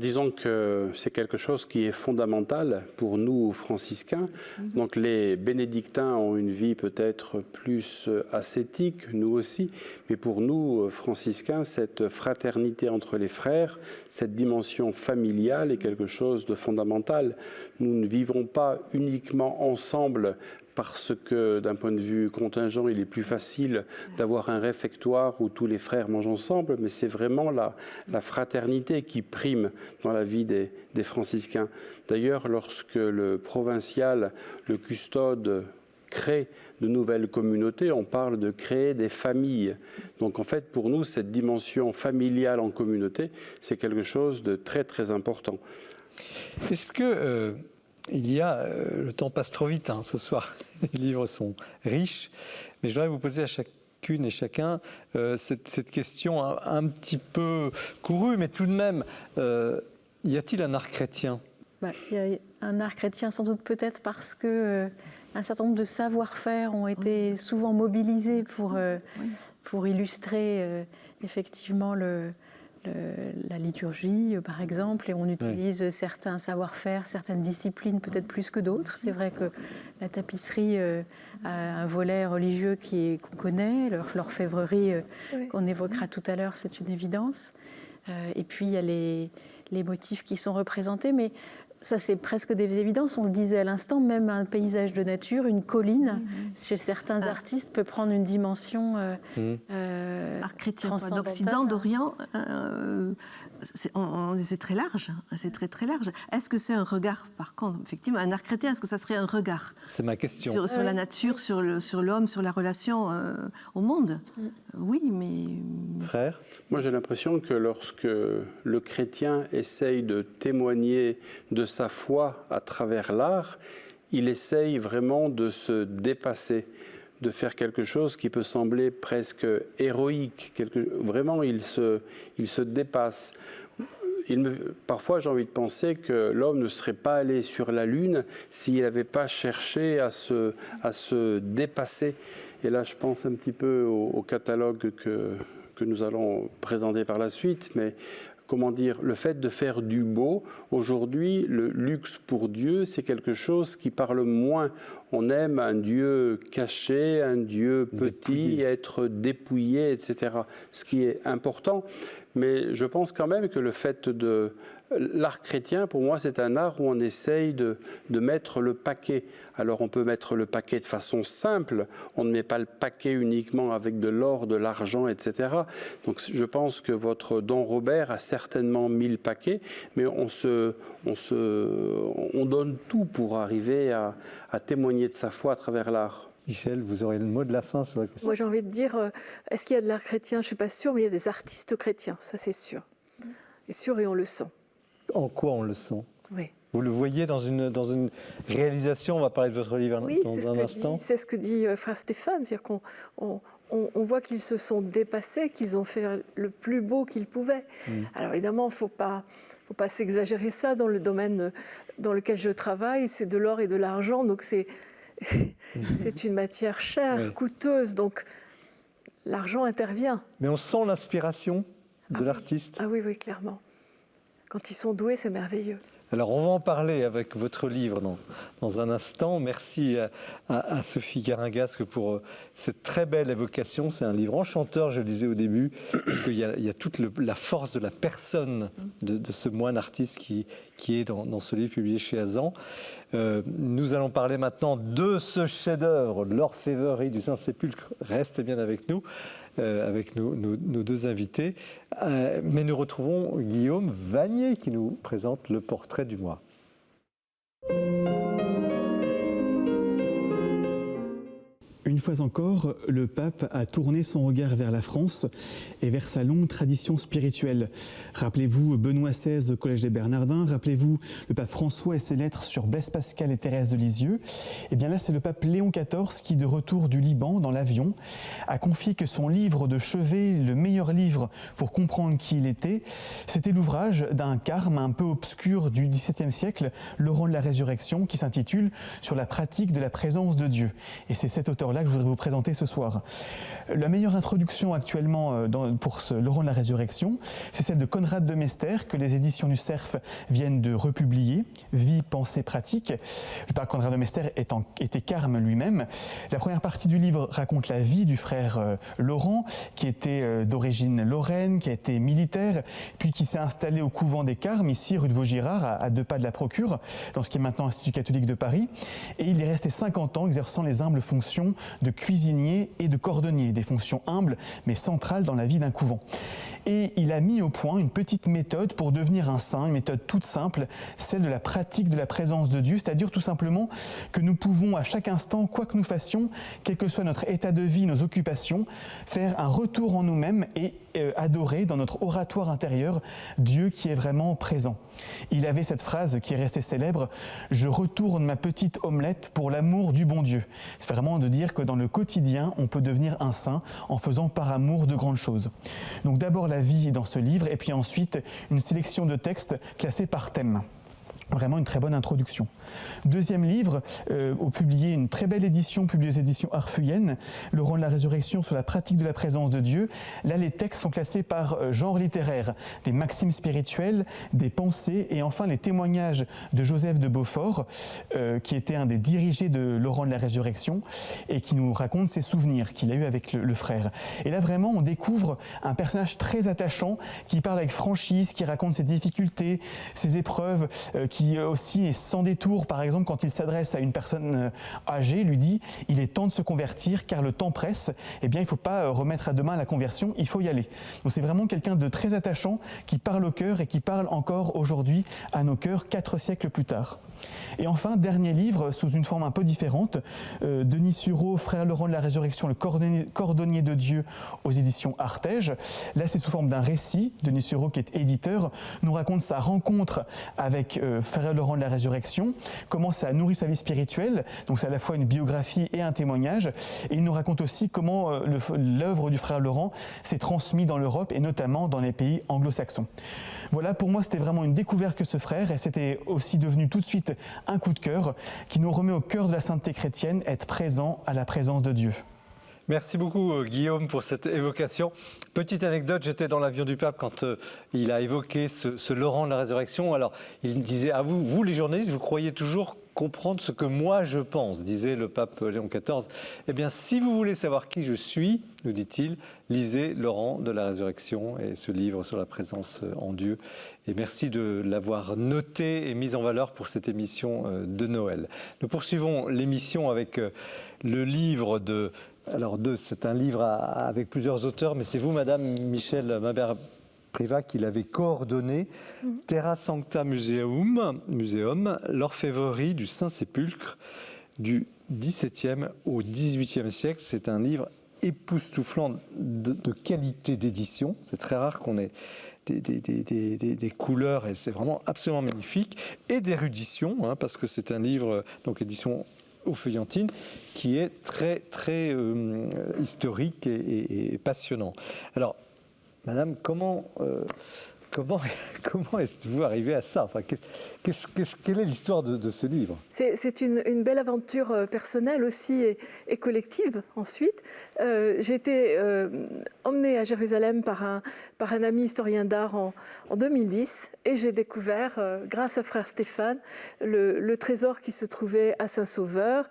Disons que c'est quelque chose qui est fondamental pour nous, franciscains. Donc les bénédictins ont une vie peut-être plus ascétique, nous aussi, mais pour nous, franciscains, cette fraternité entre les frères, cette dimension familiale est quelque chose de fondamental. Nous ne vivons pas uniquement ensemble parce que d'un point de vue contingent, il est plus facile d'avoir un réfectoire où tous les frères mangent ensemble, mais c'est vraiment la fraternité qui prime dans la vie des franciscains. D'ailleurs, lorsque le provincial, le custode, crée de nouvelles communautés, on parle de créer des familles. Donc en fait, pour nous, cette dimension familiale en communauté, c'est quelque chose de très très important. Est-ce que... le temps passe trop vite ce soir, les livres sont riches, mais je voudrais vous poser à chacune et chacun cette question un petit peu courue, mais tout de même, y a-t-il un art chrétien ? Il y a un art chrétien sans doute peut-être parce que un certain nombre de savoir-faire ont été souvent mobilisés pour illustrer effectivement la liturgie, par exemple, et on utilise certains savoir-faire, certaines disciplines peut-être plus que d'autres. C'est vrai que la tapisserie a un volet religieux qu'on connaît, l'orfèvrerie qu'on évoquera tout à l'heure, c'est une évidence. Et puis il y a les motifs qui sont représentés, mais Ça, c'est presque des évidences. On le disait à l'instant, même un paysage de nature, une colline, chez certains artistes, peut prendre une dimension art chrétien, transcendantale. d'Occident, d'Orient, c'est très large. C'est très, très large. Est-ce que c'est un regard, par contre, effectivement, un art chrétien, est-ce que ça serait un regard? C'est ma question. Sur la nature, sur l'homme, sur la relation au monde. Oui, mais... Frère? Moi, j'ai l'impression que lorsque le chrétien essaye de témoigner de sa foi à travers l'art, il essaye vraiment de se dépasser, de faire quelque chose qui peut sembler presque héroïque. Vraiment, il se dépasse. Parfois, j'ai envie de penser que l'homme ne serait pas allé sur la Lune s'il n'avait pas cherché à se dépasser. Et là, je pense un petit peu au catalogue que nous allons présenter par la suite, mais comment dire, le fait de faire du beau, aujourd'hui, le luxe pour Dieu, c'est quelque chose qui parle moins. On aime un Dieu caché, un Dieu petit, être dépouillé, etc. Ce qui est important, mais je pense quand même que le fait de... L'art chrétien, pour moi, c'est un art où on essaye de mettre le paquet. Alors, on peut mettre le paquet de façon simple. On ne met pas le paquet uniquement avec de l'or, de l'argent, etc. Donc, je pense que votre Don Robert a certainement mis le paquet, mais on donne tout pour arriver à témoigner de sa foi à travers l'art. Michel, vous aurez le mot de la fin sur la question. Moi, j'ai envie de dire, est-ce qu'il y a de l'art chrétien? Je ne suis pas sûre, mais il y a des artistes chrétiens, ça c'est sûr. C'est sûr et on le sent. En quoi on le sent? Oui. Vous le voyez dans une réalisation, on va parler de votre livre oui, dans un instant. C'est ce que dit frère Stéphane, c'est-à-dire qu'on voit qu'ils se sont dépassés, qu'ils ont fait le plus beau qu'ils pouvaient. Alors évidemment, il ne faut pas s'exagérer ça dans le domaine dans lequel je travaille, c'est de l'or et de l'argent, donc c'est une matière chère, coûteuse, donc l'argent intervient. Mais on sent l'inspiration de l'artiste. Ah oui, oui, clairement. Quand ils sont doués, c'est merveilleux. Alors, on va en parler avec votre livre dans un instant. Merci à Sophie Garingasque pour cette très belle évocation. C'est un livre enchanteur, je le disais au début, parce qu'il y a toute la force de la personne de ce moine artiste qui est dans ce livre publié chez Azan. Nous allons parler maintenant de ce chef-d'œuvre, l'Orfèvrerie du Saint-Sépulcre. Restez bien avec nous. Avec nos deux invités. Mais nous retrouvons Guillaume Vanier qui nous présente le portrait du mois. Une fois encore, le pape a tourné son regard vers la France et vers sa longue tradition spirituelle. Rappelez-vous Benoît XVI au Collège des Bernardins, rappelez-vous le pape François et ses lettres sur Blaise Pascal et Thérèse de Lisieux. Et bien là, c'est le pape Léon XIV qui, de retour du Liban, dans l'avion, a confié que son livre de chevet, le meilleur livre pour comprendre qui il était, c'était l'ouvrage d'un carme un peu obscur du XVIIe siècle, Laurent de la Résurrection, qui s'intitule « Sur la pratique de la présence de Dieu ». Et c'est cet auteur-là que je voudrais vous présenter ce soir. La meilleure introduction actuellement pour ce Laurent de la Résurrection, c'est celle de Conrad de Mester, que les éditions du Cerf viennent de republier, Vie, pensée, pratique. Le père Conrad de Mester était carme lui-même. La première partie du livre raconte la vie du frère Laurent, qui était d'origine lorraine, qui a été militaire, puis qui s'est installé au couvent des Carmes, ici rue de Vaugirard, à 2 pas de la Procure, dans ce qui est maintenant l'Institut catholique de Paris. Et il est resté 50 ans exerçant les humbles fonctions de cuisinier et de cordonnier, des fonctions humbles mais centrales dans la vie d'un couvent. Et il a mis au point une petite méthode pour devenir un saint, une méthode toute simple, celle de la pratique de la présence de Dieu, c'est-à-dire tout simplement que nous pouvons à chaque instant, quoi que nous fassions, quel que soit notre état de vie, nos occupations, faire un retour en nous-mêmes et adorer dans notre oratoire intérieur Dieu qui est vraiment présent. Il avait cette phrase qui est restée célèbre, « Je retourne ma petite omelette pour l'amour du bon Dieu ». C'est vraiment de dire que dans le quotidien, on peut devenir un saint en faisant par amour de grandes choses. Donc d'abord la vie dans ce livre et puis ensuite une sélection de textes classés par thème. Vraiment une très bonne introduction. Deuxième livre, publié une très belle édition, publiée aux éditions Arfuyen, Laurent de la Résurrection sur la pratique de la présence de Dieu. Là, les textes sont classés par genre littéraire, des maximes spirituelles, des pensées et enfin les témoignages de Joseph de Beaufort, qui était un des dirigés de Laurent de la Résurrection et qui nous raconte ses souvenirs qu'il a eu avec le frère. Et là, vraiment, on découvre un personnage très attachant qui parle avec franchise, qui raconte ses difficultés, ses épreuves, qui aussi est sans détour, par exemple, quand il s'adresse à une personne âgée, lui dit « il est temps de se convertir car le temps presse », eh bien il ne faut pas remettre à demain la conversion, il faut y aller. Donc c'est vraiment quelqu'un de très attachant qui parle au cœur et qui parle encore aujourd'hui à nos cœurs 4 siècles plus tard. Et enfin, dernier livre, sous une forme un peu différente, Denis Sureau, Frère Laurent de la Résurrection, le cordonnier de Dieu, aux éditions Artege. Là, c'est sous forme d'un récit. Denis Sureau, qui est éditeur, nous raconte sa rencontre avec Frère Laurent de la Résurrection, comment ça a nourri sa vie spirituelle. Donc c'est à la fois une biographie et un témoignage. Et il nous raconte aussi comment l'œuvre du Frère Laurent s'est transmise dans l'Europe et notamment dans les pays anglo-saxons. Voilà, pour moi, c'était vraiment une découverte que ce frère, et c'était aussi devenu tout de suite un coup de cœur qui nous remet au cœur de la sainteté chrétienne, être présent à la présence de Dieu. Merci beaucoup Guillaume pour cette évocation. Petite anecdote, j'étais dans l'avion du pape quand il a évoqué ce Laurent de la Résurrection. Alors il me disait, ah vous les journalistes, vous croyez toujours comprendre ce que moi je pense, disait le pape Léon XIV. Eh bien si vous voulez savoir qui je suis, nous dit-il, lisez Laurent de la Résurrection et ce livre sur la présence en Dieu. Et merci de l'avoir noté et mis en valeur pour cette émission de Noël. Nous poursuivons l'émission avec le livre de... Alors, c'est un livre avec plusieurs auteurs, mais c'est vous, Madame Michèle Mabert-Privat, qui l'avez coordonné. Terra Sancta Museum, l'orfèvrerie du Saint-Sépulcre du XVIIe au XVIIIe siècle. C'est un livre époustouflant de qualité d'édition. C'est très rare qu'on ait des couleurs, et c'est vraiment absolument magnifique, et d'érudition, hein, parce que c'est un livre, donc édition aux feuillantines, qui est très, très historique et passionnant. Alors, Madame, comment est-ce-vous arrivé à ça? Enfin, quelle est l'histoire de ce livre? C'est une belle aventure personnelle aussi et collective ensuite. J'ai été emmenée à Jérusalem par un ami historien d'art en 2010 et j'ai découvert, grâce à frère Stéphane, le trésor qui se trouvait à Saint-Sauveur,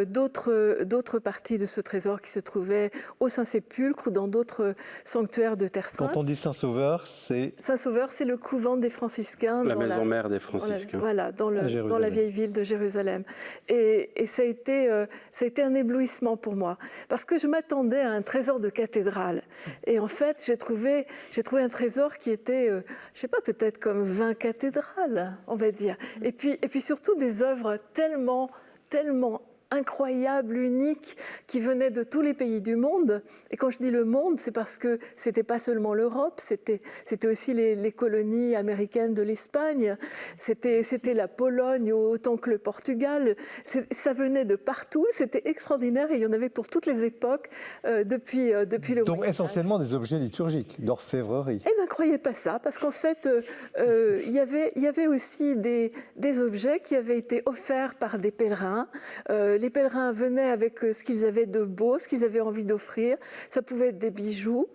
d'autres parties de ce trésor qui se trouvaient au Saint-Sépulcre ou dans d'autres sanctuaires de Terre Sainte. Quand on dit Saint-Sauveur, c'est... Saint-Sauveur, c'est le couvent des franciscains. La maison mère des franciscains. Voilà, dans la vieille ville de Jérusalem. Et ça a été un éblouissement pour moi, parce que je m'attendais à un trésor de cathédrale. Et en fait, j'ai trouvé un trésor qui était, je ne sais pas, peut-être comme 20 cathédrales, on va dire. Et puis surtout des œuvres tellement incroyables, uniques, qui venaient de tous les pays du monde. Et quand je dis le monde, c'est parce que c'était pas seulement l'Europe, c'était aussi les colonies américaines de l'Espagne, c'était la Pologne autant que le Portugal. Ça venait de partout, c'était extraordinaire, et il y en avait pour toutes les époques depuis le Donc Moyen-Âge. essentiellement des objets liturgiques, d'orfèvrerie. Eh bien, croyez pas ça, parce qu'en fait, il y avait aussi des objets qui avaient été offerts par des pèlerins. Les pèlerins venaient avec ce qu'ils avaient de beau, ce qu'ils avaient envie d'offrir. Ça pouvait être des bijoux,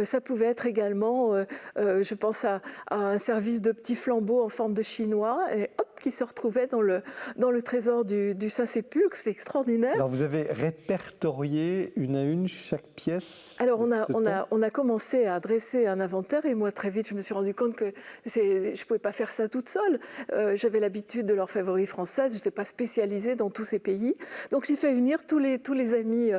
ça pouvait être également, je pense à un service de petits flambeaux en forme de chinois, et hop, qui se retrouvait dans le trésor du Saint-Sépulcre. C'était extraordinaire. Alors vous avez répertorié une à une chaque pièce? Alors on a commencé à dresser un inventaire, et moi très vite je me suis rendu compte que je ne pouvais pas faire ça toute seule. J'avais l'habitude de l'orfèvrerie française, je n'étais pas spécialisée dans tous ces pays. Donc j'ai fait venir tous les amis,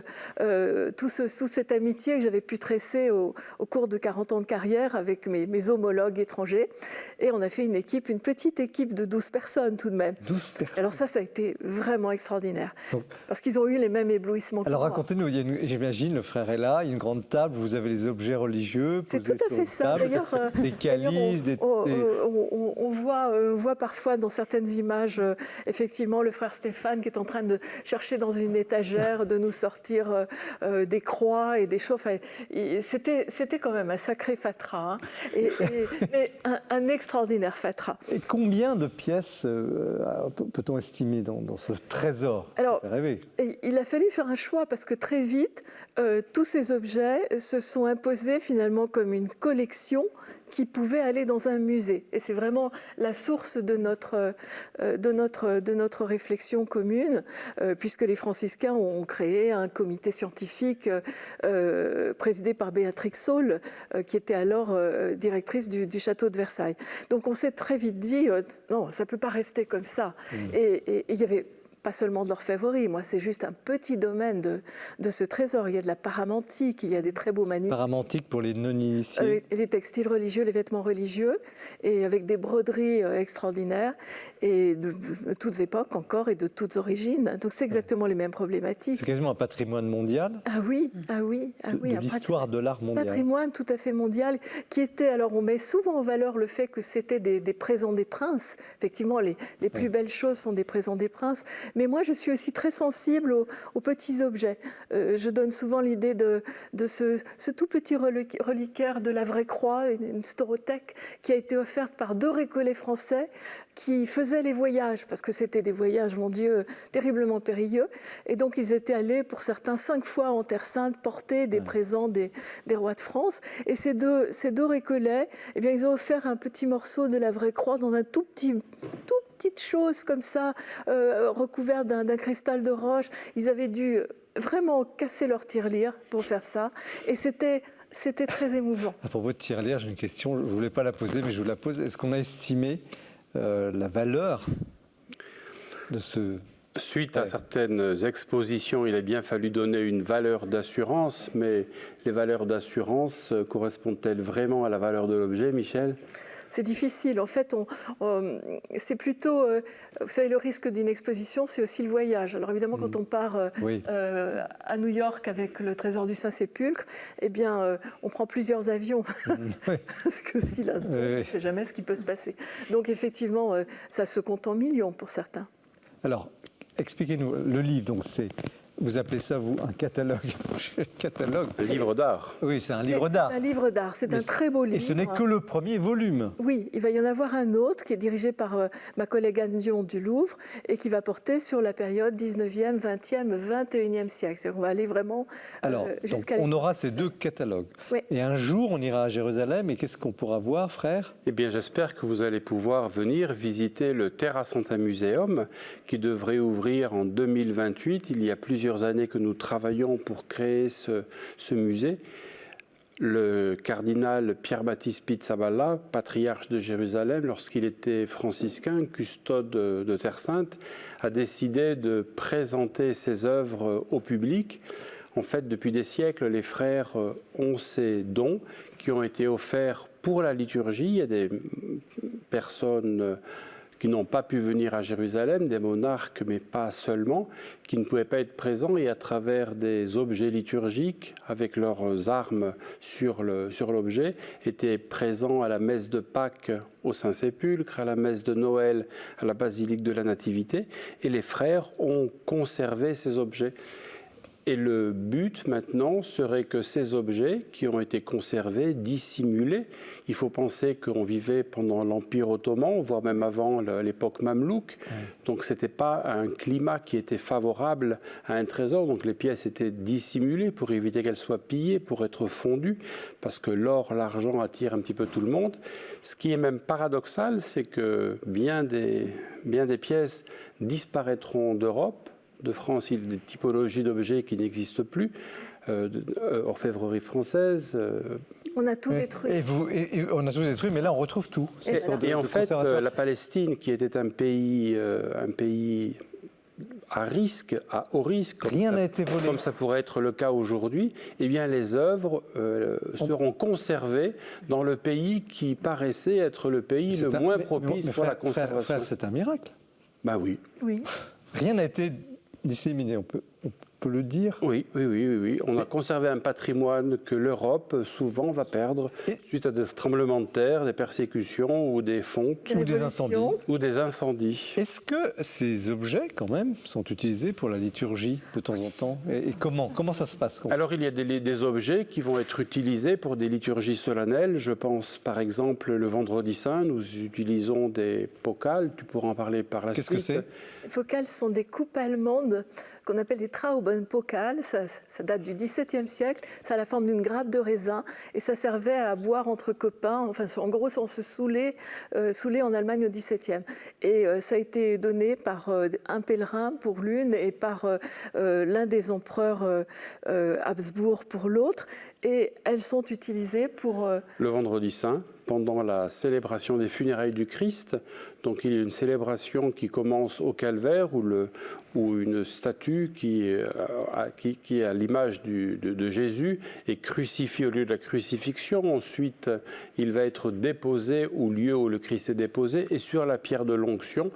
toute cette amitié que j'avais pu tresser au cours de 40 ans de carrière avec mes homologues étrangers. Et on a fait une petite équipe de 12 personnes tout de même. 12 personnes. Alors ça a été vraiment extraordinaire. Donc, parce qu'ils ont eu les mêmes éblouissements que moi. Alors racontez-nous, j'imagine, le frère est là, il y a une grande table, vous avez les objets religieux. C'est tout à fait ça. D'ailleurs, des calices, on voit parfois dans certaines images, effectivement, le frère Stéphane qui est en train de chercher dans une étagère, de nous sortir des croix et des choses. Enfin, c'était quand même un sacré fatras, hein, mais un extraordinaire fatras. Et combien de pièces peut-on estimer dans ce trésor? Alors, il a fallu faire un choix, parce que très vite, tous ces objets se sont imposés finalement comme une collection qui pouvaient aller dans un musée. Et c'est vraiment la source de notre réflexion commune, puisque les franciscains ont créé un comité scientifique présidé par Béatrix Saul, qui était alors directrice du château de Versailles. Donc on s'est très vite dit, non, ça ne peut pas rester comme ça. Et il y avait pas seulement de l'orfèvrerie, moi c'est juste un petit domaine de ce trésor. Il y a de la paramantique, il y a des très beaux manuscrits. Paramantique pour les non-initiés. Les textiles religieux, les vêtements religieux, et avec des broderies extraordinaires, et de toutes époques encore, et de toutes origines. Donc c'est exactement les mêmes problématiques. C'est quasiment un patrimoine mondial. Ah oui. De l'histoire de l'art mondial. Patrimoine tout à fait mondial, qui était, alors on met souvent en valeur le fait que c'était des présents des princes. Effectivement, les plus belles choses sont des présents des princes. Mais moi, je suis aussi très sensible aux petits objets. Je donne souvent l'idée de ce tout petit reliquaire de la Vraie Croix, une storothèque qui a été offerte par 2 récollets français qui faisaient les voyages, parce que c'était des voyages, mon Dieu, terriblement périlleux. Et donc, ils étaient allés, pour certains, 5 fois en Terre Sainte, porter des présents des rois de France. Et ces deux récollets, eh bien, ils ont offert un petit morceau de la Vraie Croix dans un toute petite chose comme ça, recouverte d'un cristal de roche. Ils avaient dû vraiment casser leur tirelire pour faire ça. Et c'était très émouvant. À propos de tirelire, j'ai une question, je ne voulais pas la poser, mais je vous la pose. Est-ce qu'on a estimé la valeur de ce... Suite à certaines expositions, il a bien fallu donner une valeur d'assurance, mais les valeurs d'assurance correspondent-elles vraiment à la valeur de l'objet, Michel ? C'est difficile. En fait, c'est plutôt... vous savez, le risque d'une exposition, c'est aussi le voyage. Alors évidemment, quand on part à New York avec le trésor du Saint-Sépulcre, eh bien, on prend plusieurs avions. Parce que si là, on ne sait jamais ce qui peut se passer. Donc effectivement, ça se compte en millions pour certains. Alors, expliquez-nous, le livre, donc c'est... Vous appelez ça, vous, un catalogue? Un livre d'art. Oui, c'est un livre d'art. C'est un livre d'art, c'est un très beau livre. Et ce n'est que le premier volume. Oui, il va y en avoir un autre qui est dirigé par ma collègue Anne Dion du Louvre et qui va porter sur la période 19e, 20e, 21e siècle. C'est-à-dire qu'on va aller vraiment jusqu'à... On aura ces 2 catalogues. Oui. Et un jour, on ira à Jérusalem et qu'est-ce qu'on pourra voir, frère? Eh bien, j'espère que vous allez pouvoir venir visiter le Terra Santa Museum qui devrait ouvrir en 2028. Il y a plusieurs années que nous travaillons pour créer ce musée. Le cardinal Pierre-Baptiste Pizzaballa, patriarche de Jérusalem, lorsqu'il était franciscain, custode de Terre Sainte, a décidé de présenter ses œuvres au public. En fait, depuis des siècles, les frères ont ces dons qui ont été offerts pour la liturgie. Il y a des personnes qui n'ont pas pu venir à Jérusalem, des monarques, mais pas seulement, qui ne pouvaient pas être présents et à travers des objets liturgiques, avec leurs armes sur l'objet, étaient présents à la messe de Pâques au Saint-Sépulcre, à la messe de Noël, à la basilique de la Nativité, et les frères ont conservé ces objets. Et le but maintenant serait que ces objets qui ont été conservés, dissimulés, il faut penser qu'on vivait pendant l'Empire ottoman, voire même avant l'époque mamelouk, donc ce n'était pas un climat qui était favorable à un trésor, donc les pièces étaient dissimulées pour éviter qu'elles soient pillées, pour être fondues, parce que l'or, l'argent attirent un petit peu tout le monde. Ce qui est même paradoxal, c'est que bien des pièces disparaîtront d'Europe. De France, il y a des typologies d'objets qui n'existent plus, orfèvrerie française. On a tout détruit. Et on a tout détruit, mais là on retrouve tout. Et en fait, la Palestine, qui était un pays à risque, à haut risque, rien n'a été volé, comme ça pourrait être le cas aujourd'hui, eh bien les œuvres seront conservées dans le pays qui paraissait être le pays le moins propice pour la conservation. C'est un miracle. Ben oui. Oui. Rien n'a été disséminé, on peut le dire. Oui. On a conservé un patrimoine que l'Europe, souvent, va perdre suite à des tremblements de terre, des persécutions ou des fontes. Ou des incendies. Est-ce que ces objets, quand même, sont utilisés pour la liturgie de temps en temps? Et comment ça se passe? Alors, il y a des objets qui vont être utilisés pour des liturgies solennelles. Je pense, par exemple, le Vendredi Saint, nous utilisons des focales. Tu pourras en parler par la suite. Qu'est-ce que c'est? Les focales sont des coupes allemandes qu'on appelle des Traubenpokal. Ça date du XVIIe siècle. Ça a la forme d'une grappe de raisin et ça servait à boire entre copains. Enfin, en gros, on se saoulait en Allemagne au XVIIe. Et ça a été donné par un pèlerin pour l'une et par l'un des empereurs Habsbourg pour l'autre. Et elles sont utilisées pour... Le vendredi saint, pendant la célébration des funérailles du Christ. Donc il y a une célébration qui commence au calvaire où une statue qui est à l'image de Jésus est crucifiée au lieu de la crucifixion. Ensuite, il va être déposé au lieu où le Christ est déposé. Et sur la pierre de l'onction,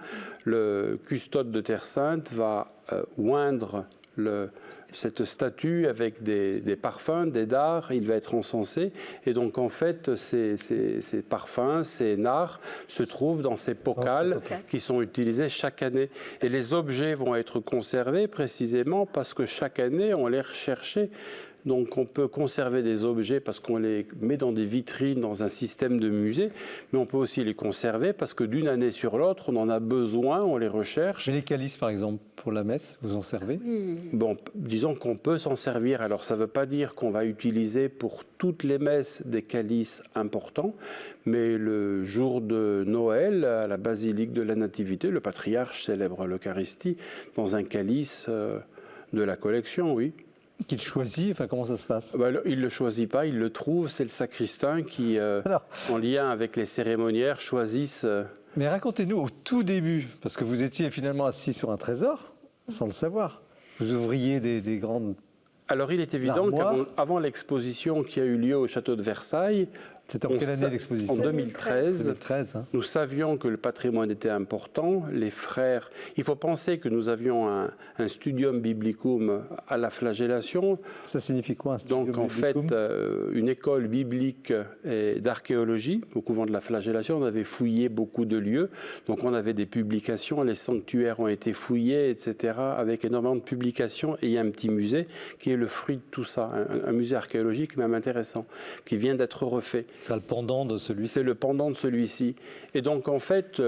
le custode de Terre Sainte va oindre cette statue avec des parfums, des dards, il va être encensé. Et donc, en fait, ces parfums, ces nards se trouvent dans ces pokals qui sont utilisés chaque année. Et les objets vont être conservés précisément parce que chaque année, on les recherchait. Donc on peut conserver des objets parce qu'on les met dans des vitrines, dans un système de musée, mais on peut aussi les conserver parce que d'une année sur l'autre, on en a besoin, on les recherche. Mais les calices, par exemple, pour la messe, vous en servez? Oui. Bon, disons qu'on peut s'en servir. Alors ça ne veut pas dire qu'on va utiliser pour toutes les messes des calices importants, mais le jour de Noël, à la basilique de la Nativité, le patriarche célèbre l'Eucharistie dans un calice de la collection, oui. Qu'il choisit, enfin comment ça se passe? Il ne le choisit pas, il le trouve, c'est le sacristain qui, en lien avec les cérémoniaires, choisissent... Mais racontez-nous au tout début, parce que vous étiez finalement assis sur un trésor, sans le savoir. Vous ouvriez des grandes... Alors il est évident qu'avant l'exposition qui a eu lieu au château de Versailles, c'était en quelle année l'exposition? En 2013. 2013 hein. Nous savions que le patrimoine était important. Les frères, il faut penser que nous avions un studium biblicum à la flagellation. Ça signifie quoi un studium biblicum? Donc en fait, une école biblique et d'archéologie au couvent de la flagellation. On avait fouillé beaucoup de lieux. Donc on avait des publications, les sanctuaires ont été fouillés, etc. avec énormément de publications. Et il y a un petit musée qui est le fruit de tout ça. Un musée archéologique même intéressant, qui vient d'être refait. C'est le pendant de celui-ci. C'est le pendant de celui-ci. Et donc, en fait,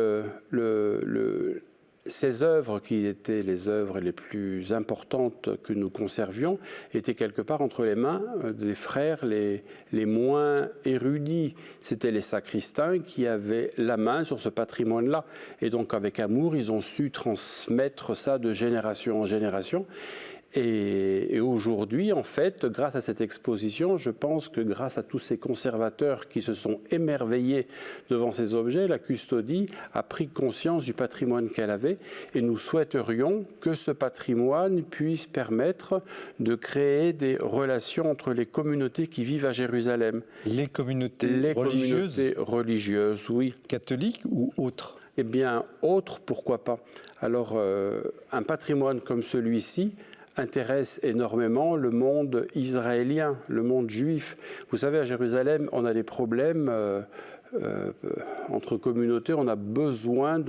ces œuvres, qui étaient les œuvres les plus importantes que nous conservions, étaient quelque part entre les mains des frères les moins érudits. C'était les sacristains qui avaient la main sur ce patrimoine-là. Et donc, avec amour, ils ont su transmettre ça de génération en génération. Et aujourd'hui, en fait, grâce à cette exposition, je pense que grâce à tous ces conservateurs qui se sont émerveillés devant ces objets, la custodie a pris conscience du patrimoine qu'elle avait et nous souhaiterions que ce patrimoine puisse permettre de créer des relations entre les communautés qui vivent à Jérusalem. Les communautés religieuses, oui. Catholiques ou autres? Eh bien, autres, pourquoi pas. Alors, un patrimoine comme celui-ci intéresse énormément le monde israélien, le monde juif. Vous savez, à Jérusalem, on a des problèmes entre communautés, on a besoin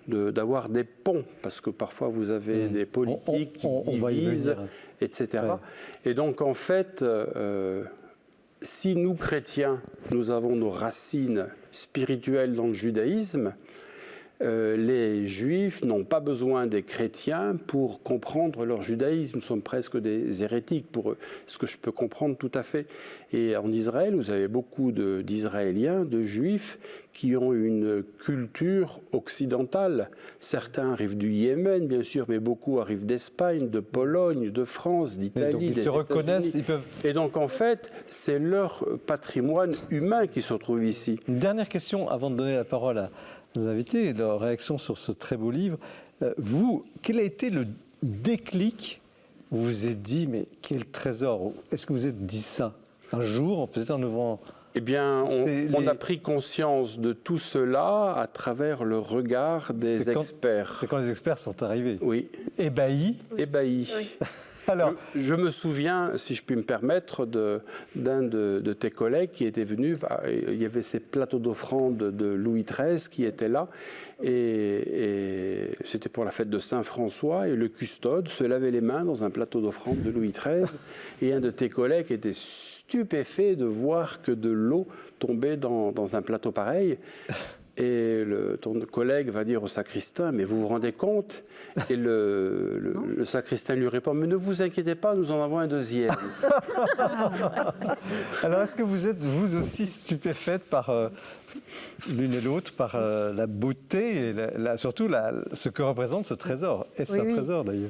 d'avoir des ponts, parce que parfois vous avez des politiques qui divisent, etc. Et donc, en fait, si nous, chrétiens, nous avons nos racines spirituelles dans le judaïsme, les Juifs n'ont pas besoin des chrétiens pour comprendre leur judaïsme. Nous sommes presque des hérétiques pour eux, ce que je peux comprendre tout à fait. Et en Israël, vous avez beaucoup d'Israéliens, de Juifs, qui ont une culture occidentale. Certains arrivent du Yémen, bien sûr, mais beaucoup arrivent d'Espagne, de Pologne, de France, d'Italie, des États-Unis. Et donc, en fait, c'est leur patrimoine humain qui se retrouve ici. Une dernière question avant de donner la parole à nos invités et leur réaction sur ce très beau livre. Vous, quel a été le déclic où vous vous êtes dit, mais quel trésor? Est-ce que vous vous êtes dit ça un jour, peut-être en ouvrant... Eh bien, on a pris conscience de tout cela à travers le regard des experts. C'est quand les experts sont arrivés? Oui. Ébahis? Ébahis. Oui. Alors, je me souviens, si je puis me permettre, d'un de tes collègues qui était venu. Il y avait ces plateaux d'offrande de Louis XIII qui étaient là. Et c'était pour la fête de Saint-François. Et le custode se lavait les mains dans un plateau d'offrande de Louis XIII. Et un de tes collègues était stupéfait de voir que de l'eau tombait dans un plateau pareil. Et ton collègue va dire au sacristain, mais vous vous rendez compte? Et le sacristain lui répond, mais ne vous inquiétez pas, nous en avons un deuxième. Alors, est-ce que vous êtes, vous aussi, stupéfaite par l'une et l'autre, par la beauté et surtout ce que représente ce trésor? Est-ce un trésor, d'ailleurs?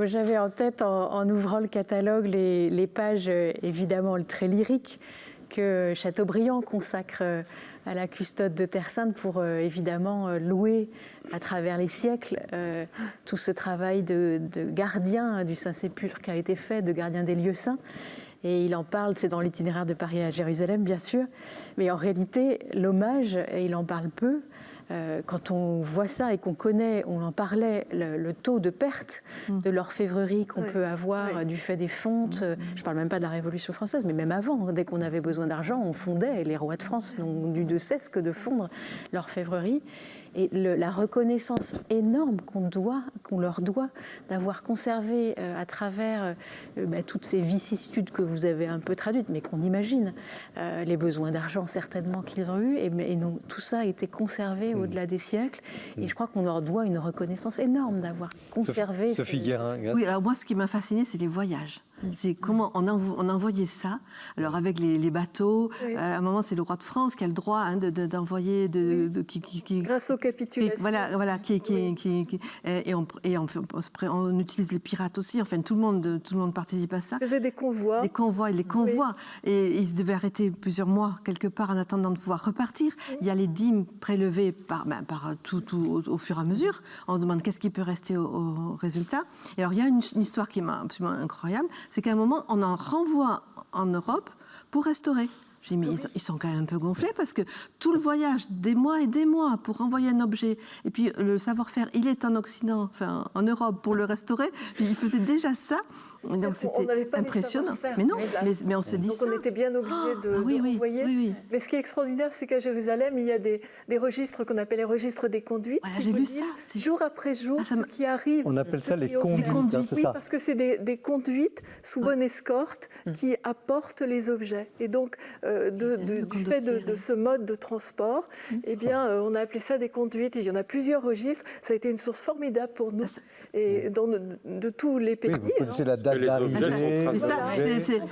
J'avais en tête, en ouvrant le catalogue, les pages, évidemment, très lyriques, que Chateaubriand consacre à la custode de Terre Sainte pour évidemment louer à travers les siècles tout ce travail de gardien du Saint-Sépulcre qui a été fait, de gardien des lieux saints. Et il en parle, c'est dans l'itinéraire de Paris à Jérusalem, bien sûr. Mais en réalité, l'hommage, et il en parle peu, quand on voit ça et qu'on connaît, on en parlait, le taux de perte de l'orfèvrerie qu'on peut avoir du fait des fontes, je ne parle même pas de la Révolution française, mais même avant, dès qu'on avait besoin d'argent, on fondait, et les rois de France n'ont eu de cesse que de fondre l'orfèvrerie. Et la reconnaissance énorme qu'on leur doit d'avoir conservé à travers toutes ces vicissitudes que vous avez un peu traduites, mais qu'on imagine, les besoins d'argent certainement qu'ils ont eus, et non, tout ça a été conservé au-delà des siècles. Et je crois qu'on leur doit une reconnaissance énorme d'avoir conservé. Sophie Guérin. Oui, alors moi, ce qui m'a fascinée, c'est les voyages. C'est comment on envoyait ça. Alors avec les bateaux, à un moment c'est le roi de France qui a le droit d'envoyer grâce aux capitulations. Voilà, et on utilise les pirates aussi. Enfin, tout le monde participe à ça. Ils faisaient des convois. Les convois. Et ils devaient arrêter plusieurs mois quelque part en attendant de pouvoir repartir. Il y a les dîmes prélevées par tout au fur et à mesure. On se demande qu'est-ce qui peut rester au résultat. Et alors il y a une histoire qui est absolument incroyable. C'est qu'à un moment, on en renvoie en Europe pour restaurer. J'ai dit, mais ils sont quand même un peu gonflés parce que tout le voyage, des mois et des mois pour envoyer un objet, et puis le savoir-faire, il est en Occident, enfin en Europe pour le restaurer. Ils faisaient déjà ça. Donc c'était impressionnant. Mais non, mais on se dit ça. Donc on était bien obligé de renvoyer. Oui. Mais ce qui est extraordinaire, c'est qu'à Jérusalem, il y a des registres qu'on appelle les registres des conduites. Voilà, j'ai lu ça. Jour après jour, ce qui arrive. On appelle ça les conduites. Oui, parce que c'est des conduites sous bonne escorte qui apportent les objets. Et donc, du fait de ce mode de transport, eh bien, on a appelé ça des conduites. Il y en a plusieurs registres. Ça a été une source formidable pour nous et de tous les pays. Oui, vous connaissez la date d'arrivée.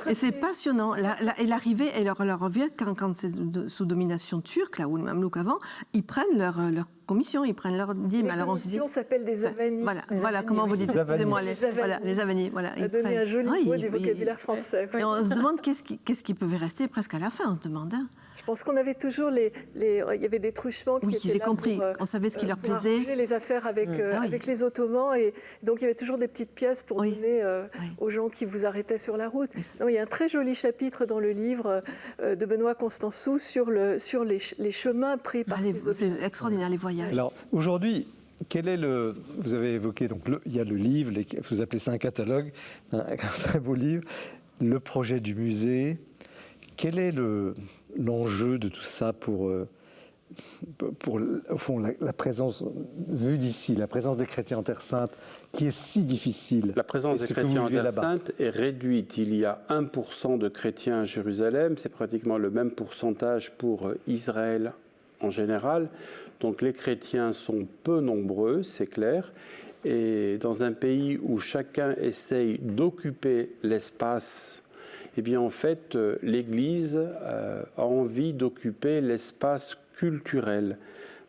Et c'est passionnant. Et l'arrivée, elle leur revient quand c'est sous domination turque, là où le Mamelouk avant, ils prennent leur commission, ils prennent leur dîme. Les commissions s'appellent des avanies. Voilà comment vous dites. Excusez-moi, les avanies. Voilà, ça a donné un joli mot du vocabulaire français. Et on se demande qu'est-ce qui pouvait rester presque à la fin, on se demande. Je pense qu'on avait toujours il y avait des truchements qui étaient là. Oui, j'ai compris. On savait ce qui leur plaisait. Arranger les affaires avec les Ottomans. Et donc, il y avait toujours des petites pièces pour donner aux gens qui vous arrêtaient sur la route. Donc, il y a un très joli chapitre dans le livre de Benoît Constançou sur les chemins pris par ces Ottomans. C'est extraordinaire, les voyages. Alors, aujourd'hui, quel est vous avez évoqué, donc il y a le livre, vous appelez ça un catalogue, un très beau livre, le projet du musée. Quel est l'enjeu de tout ça pour au fond, la présence, vue d'ici, la présence des chrétiens en Terre Sainte, qui est si difficile? La présence des chrétiens en Terre Sainte est réduite. Il y a 1% de chrétiens à Jérusalem, c'est pratiquement le même pourcentage pour Israël en général. Donc les chrétiens sont peu nombreux, c'est clair. Et dans un pays où chacun essaye d'occuper l'espace, eh bien en fait, l'Église a envie d'occuper l'espace culturel.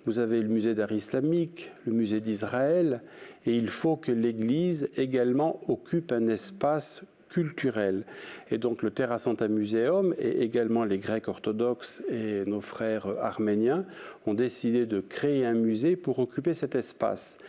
Vous avez le musée d'art islamique, le musée d'Israël, et il faut que l'Église également occupe un espace culturel. Et donc le Terra Santa Museum et également les Grecs orthodoxes et nos frères arméniens ont décidé de créer un musée pour occuper cet espace.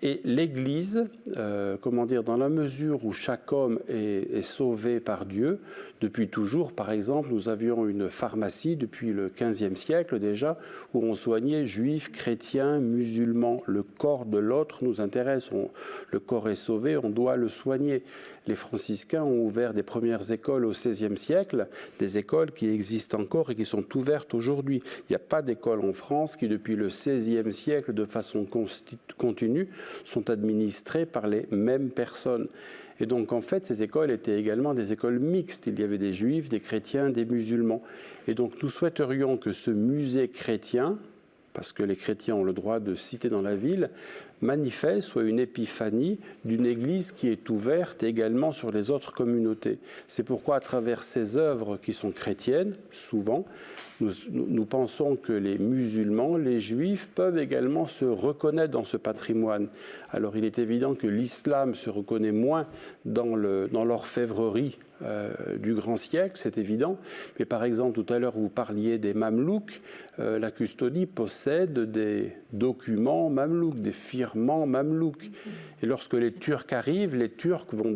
Et l'Église, dans la mesure où chaque homme est sauvé par Dieu, depuis toujours, par exemple, nous avions une pharmacie depuis le XVe siècle déjà, où on soignait juifs, chrétiens, musulmans. Le corps de l'autre nous intéresse. Le corps est sauvé, on doit le soigner. Les franciscains ont ouvert des premières écoles au XVIe siècle, des écoles qui existent encore et qui sont ouvertes aujourd'hui. Il n'y a pas d'école en France qui, depuis le XVIe siècle, de façon continue, sont administrées par les mêmes personnes. Et donc, en fait, ces écoles étaient également des écoles mixtes. Il y avait des juifs, des chrétiens, des musulmans. Et donc, nous souhaiterions que ce musée chrétien parce que les chrétiens ont le droit de citer dans la ville, manifeste, soit une épiphanie d'une Église qui est ouverte également sur les autres communautés. C'est pourquoi, à travers ces œuvres qui sont chrétiennes, souvent, nous pensons que les musulmans, les juifs, peuvent également se reconnaître dans ce patrimoine. Alors il est évident que l'islam se reconnaît moins dans l'orfèvrerie du grand siècle, c'est évident. Mais par exemple, tout à l'heure, vous parliez des Mamelouks. La custodie possède des documents Mamelouks, des firmans Mamelouks. Et lorsque les Turcs arrivent, les Turcs vont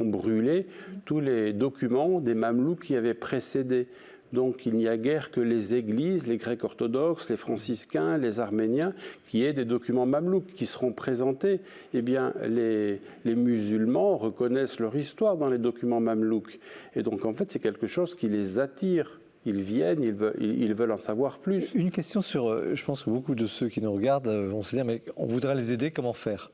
brûler tous les documents des Mamelouks qui avaient précédé. Donc il n'y a guère que les églises, les Grecs orthodoxes, les franciscains, les arméniens, qui aient des documents mamelouks qui seront présentés. Eh bien, les musulmans reconnaissent leur histoire dans les documents mamelouks. Et donc en fait, c'est quelque chose qui les attire. Ils viennent, ils veulent en savoir plus. Une question sur, je pense que beaucoup de ceux qui nous regardent vont se dire, mais on voudrait les aider, comment faire ?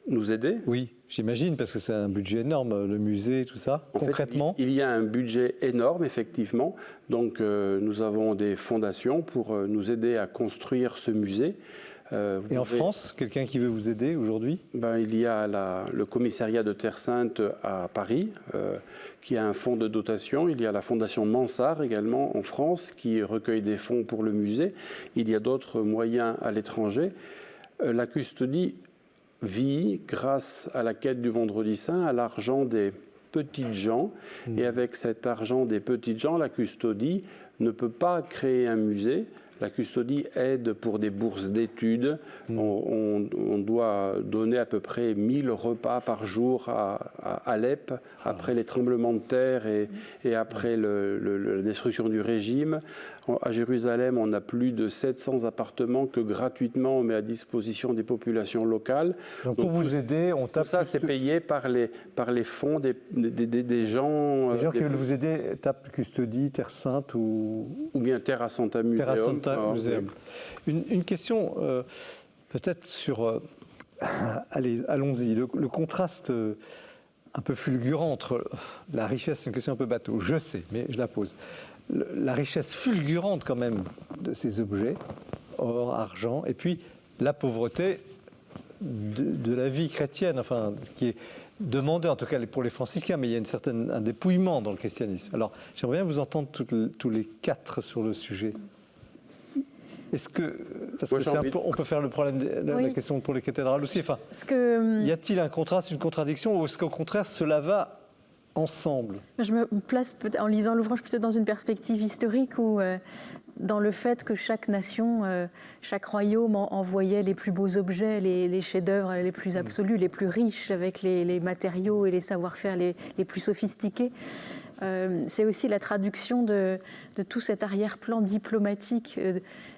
Nous aider ? Oui, j'imagine, parce que c'est un budget énorme, le musée, tout ça. Concrètement, il y a un budget énorme, effectivement. Donc, nous avons des fondations pour nous aider à construire ce musée. Et en France, quelqu'un qui veut vous aider aujourd'hui ? Il y a le commissariat de Terre Sainte à Paris, qui a un fonds de dotation. Il y a la fondation Mansart également en France, qui recueille des fonds pour le musée. Il y a d'autres moyens à l'étranger. La custodie vit grâce à la quête du Vendredi Saint, à l'argent des petites gens. Et avec cet argent des petites gens, la custodie ne peut pas créer un musée. La custodie aide pour des bourses d'études. On doit donner à peu près 1000 repas par jour à Alep, après les tremblements de terre et après la destruction du régime. À Jérusalem, on a plus de 700 appartements que gratuitement on met à disposition des populations locales. Donc pour vous aider, on tape... Tout ça, c'est payé par les fonds des gens... Les gens qui veulent vous aider tapent Custodie, Terre Sainte ou bien Terra Santa Museum. Terra Santa Museum. Une question peut-être sur... allez, allons-y. Le contraste un peu fulgurant entre la richesse, c'est une question un peu bateau, je sais, mais je la pose. La richesse fulgurante quand même de ces objets, or, argent, et puis la pauvreté de la vie chrétienne, enfin, qui est demandée en tout cas pour les franciscains, mais il y a un dépouillement dans le christianisme. Alors, j'aimerais bien vous entendre tous les quatre sur le sujet. Est-ce que, parce que on peut faire le problème la question pour les cathédrales aussi. Enfin, y a-t-il un contraste, une contradiction, ou est-ce qu'au contraire cela va ensemble? Je me place en lisant l'ouvrage plutôt dans une perspective historique où, dans le fait que chaque nation, chaque royaume envoyait les plus beaux objets, les chefs-d'œuvre les plus absolus, les plus riches, avec les matériaux et les savoir-faire les plus sophistiqués. C'est aussi la traduction de tout cet arrière-plan diplomatique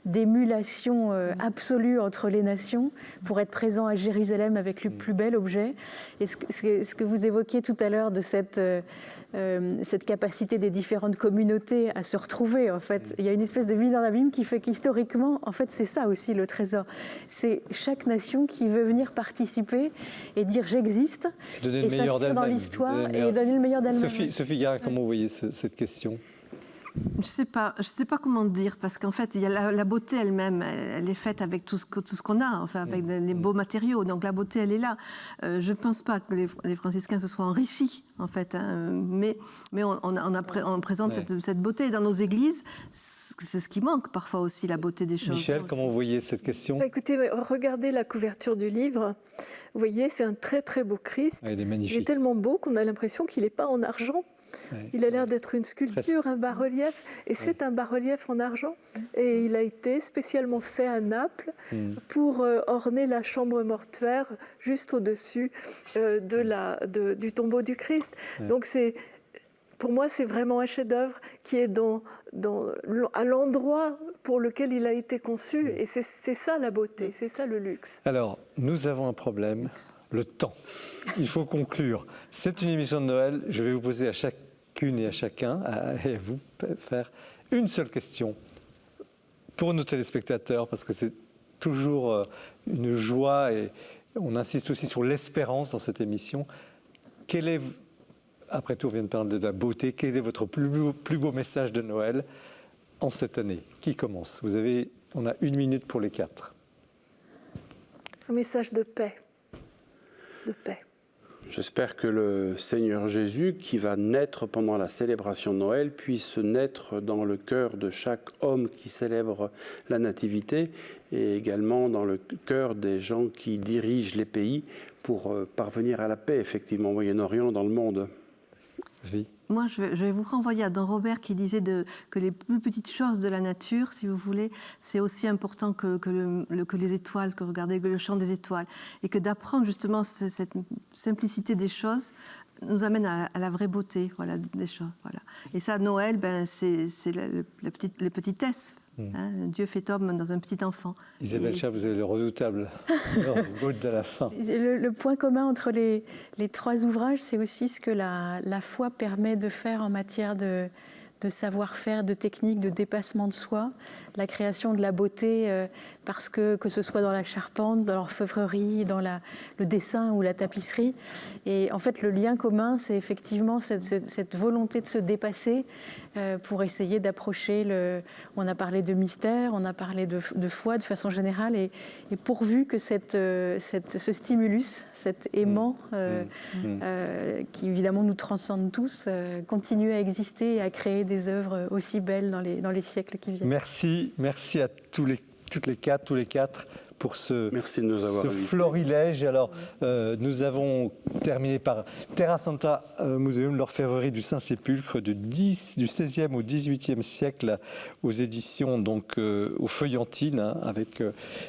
d'émulation absolue entre les nations pour être présent à Jérusalem avec le plus bel objet. Et ce que vous évoquiez tout à l'heure de cette capacité des différentes communautés à se retrouver, en fait, il y a une espèce de mise en abîme qui fait qu'historiquement, en fait, c'est ça aussi le trésor. C'est chaque nation qui veut venir participer et dire j'existe et s'inscrire dans l'histoire et donner le meilleur d'elle-même. Sophie Garin, comment vous voyez cette question ? Je sais pas comment dire, parce qu'en fait, il y a la beauté elle-même, elle est faite avec tout ce qu'on a, enfin avec des beaux matériaux. Donc la beauté, elle est là. Je pense pas que les franciscains se soient enrichis, en fait, hein, mais on présente cette beauté dans nos églises. C'est ce qui manque parfois aussi, la beauté des choses. Michel, comment vous voyez cette question ? Écoutez, regardez la couverture du livre. Vous voyez, c'est un très très beau Christ. Il est magnifique. Il est tellement beau qu'on a l'impression qu'il n'est pas en argent. Il a l'air d'être une sculpture, un bas-relief, et c'est un bas-relief en argent. Et il a été spécialement fait à Naples pour orner la chambre mortuaire juste au-dessus du tombeau du Christ. Donc pour moi, c'est vraiment un chef-d'œuvre qui est à l'endroit pour lequel il a été conçu. Et c'est ça la beauté, c'est ça le luxe. Alors, nous avons un problème, le temps. Il faut conclure. C'est une émission de Noël. Je vais vous poser à chacune et à chacun, et à vous, faire une seule question pour nos téléspectateurs, parce que c'est toujours une joie et on insiste aussi sur l'espérance dans cette émission. Après tout, on vient de parler de la beauté. Quel est votre plus beau message de Noël en cette année ? Qui commence ? On a 1 minute pour les 4. Un message de paix. De paix. J'espère que le Seigneur Jésus, qui va naître pendant la célébration de Noël, puisse naître dans le cœur de chaque homme qui célèbre la Nativité et également dans le cœur des gens qui dirigent les pays pour parvenir à la paix, effectivement, au Moyen-Orient, dans le monde. Oui. Moi, je vais vous renvoyer à Don Robert qui disait que les plus petites choses de la nature, si vous voulez, c'est aussi important que les étoiles, que regarder le chant des étoiles. Et que d'apprendre justement cette simplicité des choses nous amène à la vraie beauté, voilà, des choses. Voilà. Et ça, Noël, c'est les petitesses. Hein, Dieu fait homme dans un petit enfant. Isabelle Chaves, vous avez le redoutable goût de la fin. Le point commun entre les 3 ouvrages, c'est aussi ce que la foi permet de faire en matière de savoir-faire, de technique, de dépassement de soi, la création de la beauté, parce que ce soit dans la charpente, dans l'orfèvrerie, dans le dessin ou la tapisserie. Et en fait, le lien commun, c'est effectivement cette volonté de se dépasser pour essayer d'approcher on a parlé de mystère, on a parlé de foi de façon générale, et pourvu que ce stimulus, cet aimant qui évidemment nous transcende tous, continue à exister et à créer des œuvres aussi belles dans les siècles qui viennent. Merci à tous les quatre pour ce florilège. Alors, nous avons terminé par Terra Santa Museum, l'orfèvrerie du Saint-Sépulcre du XVIe au XVIIIe siècle, aux éditions donc aux Feuillantines, hein, avec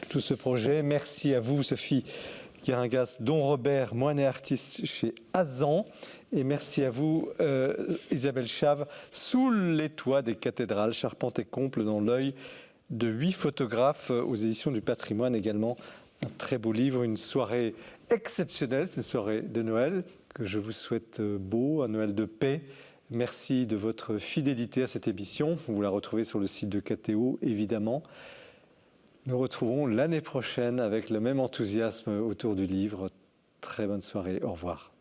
tout ce projet. Merci à vous, Sophie Guéringas, Don Robert, moine et artiste chez Azan. Et merci à vous, Isabelle Chaves, Sous les toits des cathédrales, charpente et comble dans l'œil de 8 photographes aux éditions du Patrimoine également. Un très beau livre, une soirée exceptionnelle, c'est une soirée de Noël que je vous souhaite beau, un Noël de paix. Merci de votre fidélité à cette émission. Vous la retrouvez sur le site de KTO, évidemment. Nous retrouvons l'année prochaine avec le même enthousiasme autour du livre. Très bonne soirée, au revoir.